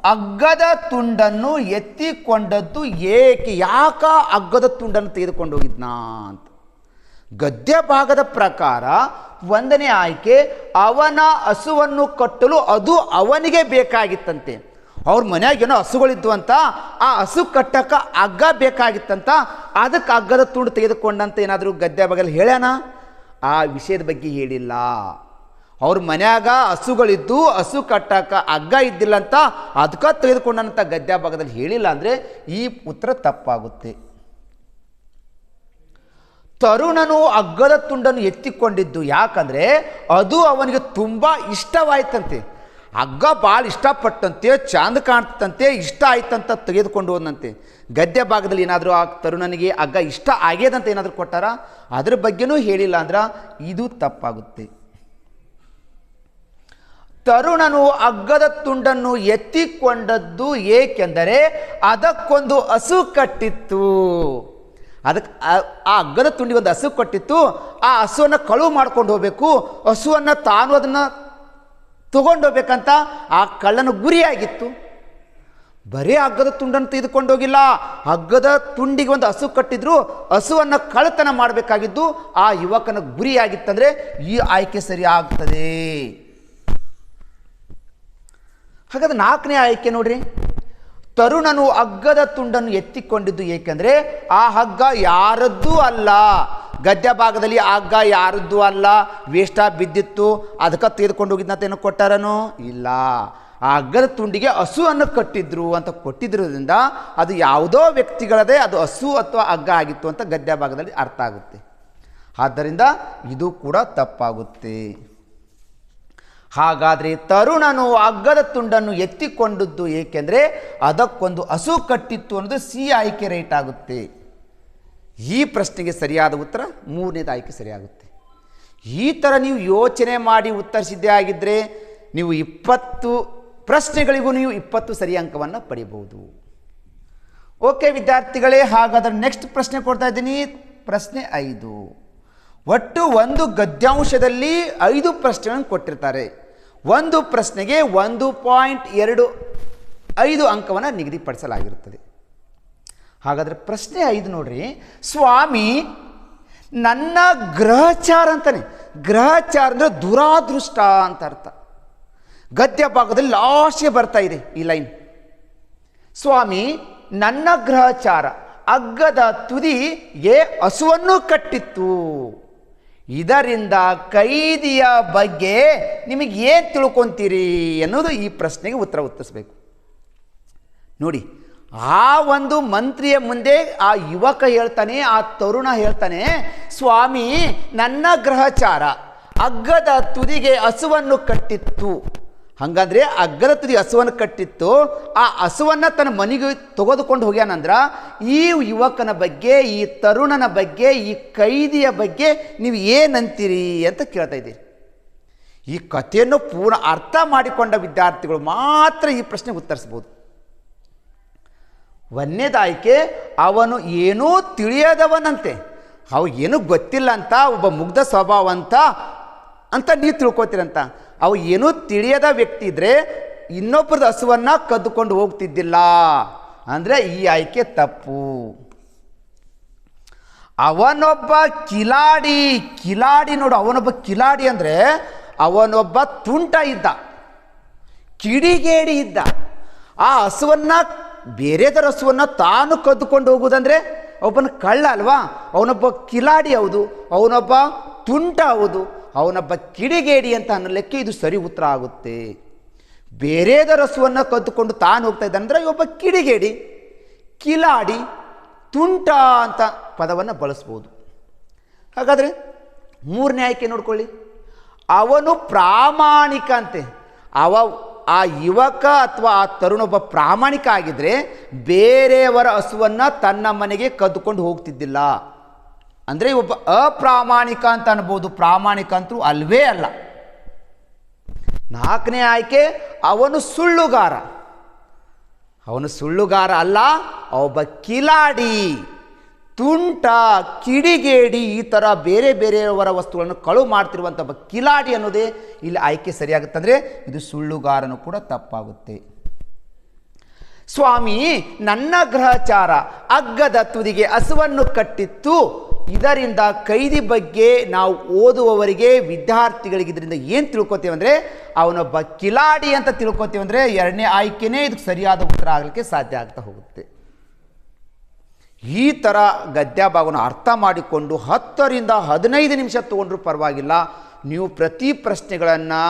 ಹಗ್ಗದ ತುಂಡನ್ನು ಎತ್ತಿಕೊಂಡದ್ದು ಏಕೆ? ಯಾಕ ಹಗ್ಗದ ತುಂಡನ್ನು ತೆಗೆದುಕೊಂಡು ಹೋಗಿದ್ನಾ ಅಂತ. ಗದ್ಯ ಭಾಗದ ಪ್ರಕಾರ 1ನೇ ಆಯ್ಕೆ, ಅವನ ಹಸುವನ್ನು ಕಟ್ಟಲು ಅದು ಅವನಿಗೆ ಬೇಕಾಗಿತ್ತಂತೆ. ಅವ್ರ ಮನೆಯಾಗೇನೋ ಹಸುಗಳಿದ್ವು ಅಂತ, ಆ ಹಸು ಕಟ್ಟಕ್ಕೆ ಹಗ್ಗ ಬೇಕಾಗಿತ್ತಂತ, ಅದಕ್ಕೆ ಹಗ್ಗದ ತುಂಡು ತೆಗೆದುಕೊಂಡಂತ ಏನಾದರೂ ಗದ್ಯ ಭಾಗದಲ್ಲಿ ಹೇಳ್ಯಾನ? ಆ ವಿಷಯದ ಬಗ್ಗೆ ಹೇಳಿಲ್ಲ. ಅವ್ರ ಮನ್ಯಾಗ ಹಸುಗಳಿದ್ದು ಹಸು ಕಟ್ಟಕ್ಕೆ ಹಗ್ಗ ಇದ್ದಿಲ್ಲ ಅಂತ ಅದಕ್ಕೆ ತೆಗೆದುಕೊಂಡಂಥ ಗದ್ಯ ಭಾಗದಲ್ಲಿ ಹೇಳಿಲ್ಲ ಅಂದರೆ ಈ ಉತ್ತರ ತಪ್ಪಾಗುತ್ತೆ. ತರುಣನು ಹಗ್ಗದ ತುಂಡನ್ನು ಎತ್ತಿಕೊಂಡಿದ್ದು ಯಾಕಂದರೆ ಅದು ಅವನಿಗೆ ತುಂಬ ಇಷ್ಟವಾಯ್ತಂತೆ. ಹಗ್ಗ ಭಾಳ ಇಷ್ಟಪಟ್ಟಂತೆ, ಚಂದ ಕಾಣ್ತಂತೆ, ಇಷ್ಟ ಆಯ್ತಂತ ತೆಗೆದುಕೊಂಡು ಹೋದಂತೆ. ಗದ್ಯ ಭಾಗದಲ್ಲಿ ಏನಾದರೂ ಆ ತರುಣನಿಗೆ ಹಗ್ಗ ಇಷ್ಟ ಆಗ್ಯದಂತ ಏನಾದರೂ ಕೊಟ್ಟಾರ? ಅದ್ರ ಬಗ್ಗೆನೂ ಹೇಳಿಲ್ಲ ಅಂದ್ರೆ ಇದು ತಪ್ಪಾಗುತ್ತೆ. ತರುಣನು ಹಗ್ಗದ ತುಂಡನ್ನು ಎತ್ತಿಕೊಂಡದ್ದು ಏಕೆಂದರೆ ಅದಕ್ಕೊಂದು ಹಸು ಕಟ್ಟಿತ್ತು. ಅದಕ್ಕೆ ಆ ಹಗ್ಗದ ತುಂಡಿಗೆ ಒಂದು ಹಸು ಕಟ್ಟಿತ್ತು. ಆ ಹಸುವನ್ನು ಕಳುವು ಮಾಡ್ಕೊಂಡು ಹೋಗಬೇಕು, ಹಸುವನ್ನು ತಾನು ಅದನ್ನು ತಗೊಂಡೋಗ್ಬೇಕಂತ ಆ ಕಳ್ಳನ ಗುರಿಯಾಗಿತ್ತು. ಬರೀ ಹಗ್ಗದ ತುಂಡನ್ನು ತೆಗೆದುಕೊಂಡು ಹೋಗಿಲ್ಲ, ಹಗ್ಗದ ತುಂಡಿಗೆ ಒಂದು ಹಸು ಕಟ್ಟಿದ್ರು, ಹಸುವನ್ನು ಕಳ್ಳತನ ಮಾಡಬೇಕಾಗಿದ್ದು ಆ ಯುವಕನ ಗುರಿಯಾಗಿತ್ತಂದರೆ ಈ ಆಯ್ಕೆ ಸರಿ ಆಗ್ತದೆ. ಹಾಗಾದ್ರೆ 4ನೇ ಆಯ್ಕೆ ನೋಡ್ರಿ, ತರುಣನು ಹಗ್ಗದ ತುಂಡನ್ನು ಎತ್ತಿಕೊಂಡಿದ್ದು ಏಕೆಂದರೆ ಆ ಹಗ್ಗ ಯಾರದ್ದೂ ಅಲ್ಲ. ಗದ್ಯ ಭಾಗದಲ್ಲಿ ಹಗ್ಗ ಯಾರದ್ದೂ ಅಲ್ಲ, ವೇಷ್ಟ ಬಿದ್ದಿತ್ತು, ಅದಕ್ಕೆ ತೆಗೆದುಕೊಂಡು ಹೋಗಿದ್ದಂತ ಏನೋ ಕೊಟ್ಟಾರನೋ? ಇಲ್ಲ. ಆ ಹಗ್ಗದ ತುಂಡಿಗೆ ಹಸುವನ್ನು ಕಟ್ಟಿದ್ರು ಅಂತ ಕೊಟ್ಟಿದ್ರಿಂದ ಅದು ಯಾವುದೋ ವ್ಯಕ್ತಿಗಳದೇ ಅದು ಹಸು ಅಥವಾ ಹಗ್ಗ ಆಗಿತ್ತು ಅಂತ ಗದ್ಯ ಭಾಗದಲ್ಲಿ ಅರ್ಥ ಆಗುತ್ತೆ. ಆದ್ದರಿಂದ ಇದು ಕೂಡ ತಪ್ಪಾಗುತ್ತೆ. ಹಾಗಾದರೆ ತರುಣನು ಹಗ್ಗದ ತುಂಡನ್ನು ಎತ್ತಿಕೊಂಡದ್ದು ಏಕೆಂದರೆ ಅದಕ್ಕೊಂದು ಹಸು ಕಟ್ಟಿತ್ತು ಅನ್ನೋದು ಸಿ ಆಯ್ಕೆ ರೈಟ್ ಆಗುತ್ತೆ. ಈ ಪ್ರಶ್ನೆಗೆ ಸರಿಯಾದ ಉತ್ತರ 3ನೇದು ಆಯ್ಕೆ ಸರಿಯಾಗುತ್ತೆ. ಈ ಥರ ನೀವು ಯೋಚನೆ ಮಾಡಿ ಉತ್ತರಿಸಿದ್ದೇ ಆಗಿದ್ದರೆ ನೀವು 20 ಪ್ರಶ್ನೆಗಳಿಗೂ ನೀವು 20 ಸರಿ ಅಂಕವನ್ನು ಪಡಿಬಹುದು. ಓಕೆ ವಿದ್ಯಾರ್ಥಿಗಳೇ, ಹಾಗಾದರೆ ನೆಕ್ಸ್ಟ್ ಪ್ರಶ್ನೆ ಕೊಡ್ತಾ ಇದ್ದೀನಿ. ಪ್ರಶ್ನೆ 5. ಒಟ್ಟು ಒಂದು ಗದ್ಯಾಂಶದಲ್ಲಿ 5 ಪ್ರಶ್ನೆಗಳನ್ನು ಕೊಟ್ಟಿರ್ತಾರೆ. ಒಂದು ಪ್ರಶ್ನೆಗೆ 1.25 ಅಂಕವನ್ನು ನಿಗದಿಪಡಿಸಲಾಗಿರುತ್ತದೆ. ಹಾಗಾದರೆ ಪ್ರಶ್ನೆ 5 ನೋಡ್ರಿ. ಸ್ವಾಮಿ ನನ್ನ ಗ್ರಹಚಾರ ಅಂತಾನೆ. ಗ್ರಹಚಾರ ಅಂದರೆ ದುರಾದೃಷ್ಟ ಅಂತ ಅರ್ಥ. ಗದ್ಯ ಭಾಗದಲ್ಲಿ ಲಾಸ್ಟ್ಗೆ ಬರ್ತಾ ಇದೆ ಈ ಲೈನ್. ಸ್ವಾಮಿ ನನ್ನ ಗ್ರಹಚಾರ ಹಗ್ಗದ ತುದಿಗೆ ಹಸುವನ್ನು ಕಟ್ಟಿತ್ತು. ಇದರಿಂದ ಕೈದಿಯ ಬಗ್ಗೆ ನಿಮಗೆ ಏನು ತಿಳ್ಕೊತೀರಿ ಅನ್ನೋದು ಈ ಪ್ರಶ್ನೆಗೆ ಉತ್ತರ ಉತ್ತರಿಸಬೇಕು. ನೋಡಿ, ಆ ಒಂದು ಮಂತ್ರಿಯ ಮುಂದೆ ಆ ಯುವಕ ಹೇಳ್ತಾನೆ, ಆ ತರುಣ ಹೇಳ್ತಾನೆ, ಸ್ವಾಮಿ ನನ್ನ ಗ್ರಹಚಾರ ಹಗ್ಗದ ತುದಿಗೆ ಹಸುವನ್ನು ಕಟ್ಟಿತ್ತು. ಹಾಗಾದರೆ ಅಗ್ಗದ ತುದಿ ಹಸುವನ್ನು ಕಟ್ಟಿತ್ತು, ಆ ಹಸುವನ್ನು ತನ್ನ ಮನೆಗೆ ತೆಗೆದುಕೊಂಡು ಹೋಗ್ಯಾನಂದ್ರೆ ಈ ಯುವಕನ ಬಗ್ಗೆ, ಈ ತರುಣನ ಬಗ್ಗೆ, ಈ ಕೈದಿಯ ಬಗ್ಗೆ ನೀವು ಏನಂತೀರಿ ಅಂತ ಕೇಳ್ತಾ ಇದ್ದೀರಿ. ಈ ಕಥೆಯನ್ನು ಪೂರ್ಣ ಅರ್ಥ ಮಾಡಿಕೊಂಡ ವಿದ್ಯಾರ್ಥಿಗಳು ಮಾತ್ರ ಈ ಪ್ರಶ್ನೆಗೆ ಉತ್ತರಿಸ್ಬೋದು. ಒಂದನೇದಾಯ್ಕೆ, ಅವನು ಏನೂ ತಿಳಿಯದವನಂತೆ, ಅವು ಏನೂ ಗೊತ್ತಿಲ್ಲ ಅಂತ, ಒಬ್ಬ ಮುಗ್ಧ ಸ್ವಭಾವ ಅಂತ ನೀವು ತಿಳ್ಕೊತೀರಂತ. ಅವು ಏನೂ ತಿಳಿಯದ ವ್ಯಕ್ತಿ ಇದ್ದರೆ ಇನ್ನೊಬ್ಬರದ ಹಸುವನ್ನು ಕದ್ದುಕೊಂಡು ಹೋಗ್ತಿದ್ದಿಲ್ಲ ಅಂದರೆ ಈ ಆಯ್ಕೆ ತಪ್ಪು. ಅವನೊಬ್ಬ ಕಿಲಾಡಿ ನೋಡು, ಅವನೊಬ್ಬ ಕಿಲಾಡಿ ಅಂದರೆ ಅವನೊಬ್ಬ ತುಂಟ ಇದ್ದ, ಕಿಡಿಗೇಡಿ ಇದ್ದ. ಆ ಹಸುವನ್ನು, ಬೇರೆದರ ಹಸುವನ್ನು ತಾನು ಕದ್ದುಕೊಂಡು ಹೋಗುವುದಂದರೆ ಒಬ್ಬನ ಕಳ್ಳ ಅಲ್ವಾ? ಅವನೊಬ್ಬ ಕಿಲಾಡಿ ಹೌದು, ಅವನೊಬ್ಬ ತುಂಟ ಹೌದು, ಅವನೊಬ್ಬ ಕಿಡಿಗೇಡಿ ಅಂತ ಅನ್ನಲಿಕ್ಕೆ ಇದು ಸರಿ ಉತ್ತರ ಆಗುತ್ತೆ. ಬೇರೆದರ ಹಸುವನ್ನು ಕದ್ದುಕೊಂಡು ತಾನು ಹೋಗ್ತಾ ಇದ್ದಾನಂದ್ರೆ ಒಬ್ಬ ಕಿಡಿಗೇಡಿ, ಕಿಲಾಡಿ, ತುಂಟ ಅಂತ ಪದವನ್ನು ಬಳಸ್ಬೋದು. ಹಾಗಾದರೆ ಮೂರನೇ ಆಯ್ಕೆ ನೋಡ್ಕೊಳ್ಳಿ, ಅವನು ಪ್ರಾಮಾಣಿಕ ಅಂತೆ. ಆ ಯುವಕ ಅಥವಾ ಆ ತರುಣೊಬ್ಬ ಪ್ರಾಮಾಣಿಕ ಆಗಿದ್ದರೆ ಬೇರೆಯವರ ಹಸುವನ್ನು ತನ್ನ ಮನೆಗೆ ಕದ್ದುಕೊಂಡು ಹೋಗ್ತಿದ್ದಿಲ್ಲ. ಅಂದರೆ ಒಬ್ಬ ಅಪ್ರಾಮಾಣಿಕ ಅಂತ ಅನ್ಬೋದು, ಪ್ರಾಮಾಣಿಕ ಅಂತೂ ಅಲ್ವೇ ಅಲ್ಲ. ನಾಲ್ಕನೇ ಆಯ್ಕೆ, ಅವನು ಸುಳ್ಳುಗಾರ ಅಲ್ಲ, ಒಬ್ಬ ಕಿಲಾಡಿ, ತುಂಟ, ಕಿಡಿಗೇಡಿ, ಈ ಥರ ಬೇರೆಯವರ ವಸ್ತುಗಳನ್ನು ಕಳುವು ಮಾಡ್ತಿರುವಂಥ ಒಬ್ಬ ಕಿಲಾಡಿ ಅನ್ನೋದೇ ಇಲ್ಲಿ ಆಯ್ಕೆ ಸರಿಯಾಗುತ್ತೆ. ಅಂದರೆ ಇದು ಸುಳ್ಳುಗಾರನು ಕೂಡ ತಪ್ಪಾಗುತ್ತೆ. ಸ್ವಾಮಿ, ನನ್ನ ಗ್ರಹಚಾರ ಅಗ್ಗದ ತುದಿಗೆ ಹಸುವನ್ನು ಕಟ್ಟಿತ್ತು, ಇದರಿಂದ ಕೈದಿ ಬಗ್ಗೆ ನಾವು ಓದುವವರಿಗೆ, ವಿದ್ಯಾರ್ಥಿಗಳಿಗೆ ಇದರಿಂದ ಏನು ತಿಳ್ಕೊತೀವಿ ಅಂದರೆ ಅವನೊಬ್ಬ ಕಿಲಾಡಿ ಅಂತ ತಿಳ್ಕೊತೀವಿ. ಅಂದರೆ ಎರಡನೇ ಆಯ್ಕೆನೇ ಇದಕ್ಕೆ ಸರಿಯಾದ ಉತ್ತರ ಆಗಲಿಕ್ಕೆ ಸಾಧ್ಯ ಆಗ್ತಾ ಹೋಗುತ್ತೆ. ಈ ಥರ ಗದ್ಯ ಭಾಗವನ್ನು ಅರ್ಥ ಮಾಡಿಕೊಂಡು 10 ರಿಂದ 15 ನಿಮಿಷ ತೊಗೊಂಡ್ರೂ ಪರವಾಗಿಲ್ಲ. ನೀವು ಪ್ರತಿ ಪ್ರಶ್ನೆಗಳನ್ನು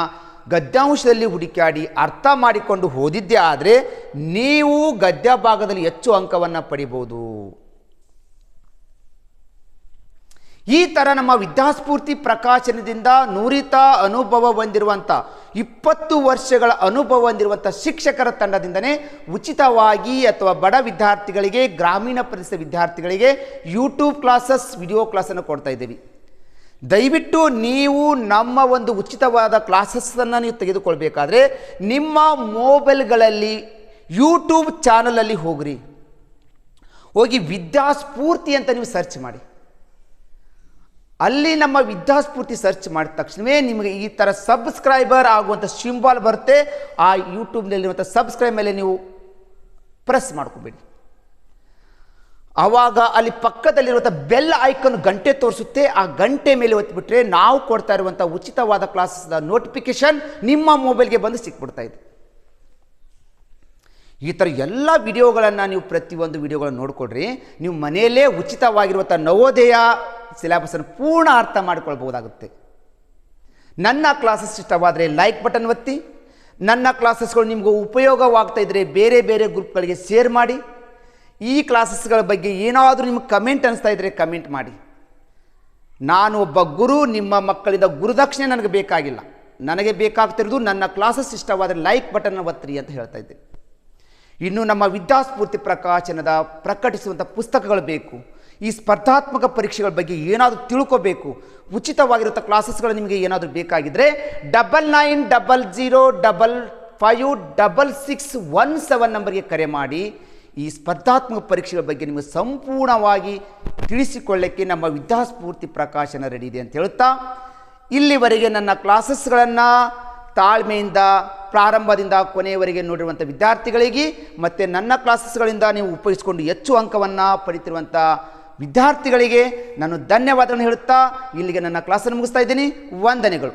ಗದ್ಯಾಂಶದಲ್ಲಿ ಹುಡುಕಾಡಿ ಅರ್ಥ ಮಾಡಿಕೊಂಡು ಓದಿದ್ದೇ ಆದರೆ ನೀವು ಗದ್ಯ ಭಾಗದಲ್ಲಿ ಹೆಚ್ಚು ಅಂಕವನ್ನು ಪಡಿಬೋದು. ಈ ಥರ ನಮ್ಮ ವಿದ್ಯಾಸ್ಫೂರ್ತಿ ಪ್ರಕಾಶನದಿಂದ ನುರಿತ ಅನುಭವ ಹೊಂದಿರುವಂಥ 20 ವರ್ಷಗಳ ಅನುಭವ ಹೊಂದಿರುವಂಥ ಶಿಕ್ಷಕರ ತಂಡದಿಂದನೇ ಉಚಿತವಾಗಿ ಅಥವಾ ಬಡ ವಿದ್ಯಾರ್ಥಿಗಳಿಗೆ, ಗ್ರಾಮೀಣ ಪ್ರದೇಶದ ವಿದ್ಯಾರ್ಥಿಗಳಿಗೆ ಯೂಟ್ಯೂಬ್ ಕ್ಲಾಸಸ್, ವಿಡಿಯೋ ಕ್ಲಾಸನ್ನು ಕೊಡ್ತಾ ಇದ್ದೀವಿ. ದಯವಿಟ್ಟು ನೀವು ನಮ್ಮ ಒಂದು ಉಚಿತವಾದ ಕ್ಲಾಸಸ್ಸನ್ನು ನೀವು ತೆಗೆದುಕೊಳ್ಬೇಕಾದ್ರೆ ನಿಮ್ಮ ಮೊಬೈಲ್ಗಳಲ್ಲಿ ಯೂಟ್ಯೂಬ್ ಚಾನಲಲ್ಲಿ ಹೋಗಿ ವಿದ್ಯಾಸ್ಫೂರ್ತಿ ಅಂತ ನೀವು ಸರ್ಚ್ ಮಾಡಿ. ಅಲ್ಲಿ ನಮ್ಮ ವಿದ್ಯಾಸ್ಫೂರ್ತಿ ಸರ್ಚ್ ಮಾಡಿದ ತಕ್ಷಣವೇ ನಿಮಗೆ ಈ ಥರ ಸಬ್ಸ್ಕ್ರೈಬರ್ ಆಗುವಂಥ ಸಿಂಬಾಲ್ ಬರುತ್ತೆ. ಆ ಯೂಟ್ಯೂಬ್ನಲ್ಲಿರುವಂಥ ಸಬ್ಸ್ಕ್ರೈಬ್ ಮೇಲೆ ನೀವು ಪ್ರೆಸ್ ಮಾಡ್ಕೊಬೇಡಿ. ಆವಾಗ ಅಲ್ಲಿ ಪಕ್ಕದಲ್ಲಿರುವಂಥ ಬೆಲ್ ಐಕನ್ ಗಂಟೆ ತೋರಿಸುತ್ತೆ. ಆ ಗಂಟೆ ಮೇಲೆ ಒತ್ತಿಬಿಟ್ರೆ ನಾವು ಕೊಡ್ತಾ ಇರುವಂಥ ಉಚಿತವಾದ ಕ್ಲಾಸಸ್ದ ನೋಟಿಫಿಕೇಶನ್ ನಿಮ್ಮ ಮೊಬೈಲ್ಗೆ ಬಂದು ಸಿಕ್ಬಿಡ್ತಾ ಇದೆ. ಈ ಥರ ಎಲ್ಲ ವಿಡಿಯೋಗಳನ್ನು ನೀವು ಪ್ರತಿಯೊಂದು ವಿಡಿಯೋಗಳನ್ನು ನೋಡಿಕೊಡ್ರಿ. ನೀವು ಮನೆಯಲ್ಲೇ ಉಚಿತವಾಗಿರುವಂಥ ನವೋದಯ ಸಿಲೆಬಸನ್ನು ಪೂರ್ಣ ಅರ್ಥ ಮಾಡಿಕೊಳ್ಬಹುದಾಗುತ್ತೆ. ನನ್ನ ಕ್ಲಾಸಸ್ ಇಷ್ಟವಾದರೆ ಲೈಕ್ ಬಟನ್ ಒತ್ತಿ. ನನ್ನ ಕ್ಲಾಸಸ್ಗಳು ನಿಮಗೂ ಉಪಯೋಗವಾಗ್ತಾ ಇದ್ದರೆ ಬೇರೆ ಗ್ರೂಪ್ಗಳಿಗೆ ಶೇರ್ ಮಾಡಿ. ಈ ಕ್ಲಾಸಸ್ಗಳ ಬಗ್ಗೆ ಏನಾದರೂ ನಿಮಗೆ ಕಮೆಂಟ್ ಅನಿಸ್ತಾ ಇದ್ದರೆ ಕಮೆಂಟ್ ಮಾಡಿ. ನಾನು ಒಬ್ಬ ಗುರು, ನಿಮ್ಮ ಮಕ್ಕಳಿಂದ ಗುರುದಕ್ಷಿಣೆ ನನಗೆ ಬೇಕಾಗಿಲ್ಲ. ನನಗೆ ಬೇಕಾಗ್ತಿರೋದು ನನ್ನ ಕ್ಲಾಸಸ್ ಇಷ್ಟವಾದರೆ ಲೈಕ್ ಬಟನ್ ಒತ್ತಿರಿ ಅಂತ ಹೇಳ್ತಾ ಇದ್ದೆ. ಇನ್ನು ನಮ್ಮ ವಿದ್ಯಾಸ್ಫೂರ್ತಿ ಪ್ರಕಾಶನದ ಪ್ರಕಟಿಸುವಂಥ ಪುಸ್ತಕಗಳು ಬೇಕು, ಈ ಸ್ಪರ್ಧಾತ್ಮಕ ಪರೀಕ್ಷೆಗಳ ಬಗ್ಗೆ ಏನಾದರೂ ತಿಳ್ಕೋಬೇಕು, ಉಚಿತವಾಗಿರುವಂಥ ಕ್ಲಾಸಸ್ಗಳು ನಿಮಗೆ ಏನಾದರೂ ಬೇಕಾಗಿದ್ದರೆ 9900556617 ನಂಬರ್ಗೆ ಕರೆ ಮಾಡಿ. ಈ ಸ್ಪರ್ಧಾತ್ಮಕ ಪರೀಕ್ಷೆಗಳ ಬಗ್ಗೆ ನಿಮಗೆ ಸಂಪೂರ್ಣವಾಗಿ ತಿಳಿಸಿಕೊಳ್ಳಕ್ಕೆ ನಮ್ಮ ವಿದ್ಯಾಸ್ಫೂರ್ತಿ ಪ್ರಕಾಶನ ರೆಡಿ ಇದೆ ಅಂತ ಹೇಳುತ್ತಾ, ಇಲ್ಲಿವರೆಗೆ ನನ್ನ ಕ್ಲಾಸಸ್ಗಳನ್ನು ತಾಳ್ಮೆಯಿಂದ ಪ್ರಾರಂಭದಿಂದ ಕೊನೆಯವರೆಗೆ ನೋಡಿರುವಂಥ ವಿದ್ಯಾರ್ಥಿಗಳಿಗೆ ಮತ್ತು ನನ್ನ ಕ್ಲಾಸಸ್ಗಳಿಂದ ನೀವು ಉಪಯೋಗಿಸಿಕೊಂಡು ಹೆಚ್ಚು ಅಂಕವನ್ನು ಪಡಿತಿರುವಂಥ ವಿದ್ಯಾರ್ಥಿಗಳಿಗೆ ನಾನು ಧನ್ಯವಾದಗಳನ್ನು ಹೇಳುತ್ತಾ ಇಲ್ಲಿಗೆ ನನ್ನ ಕ್ಲಾಸನ್ನು ಮುಗಿಸ್ತಾ ಇದ್ದೀನಿ. ವಂದನೆಗಳು.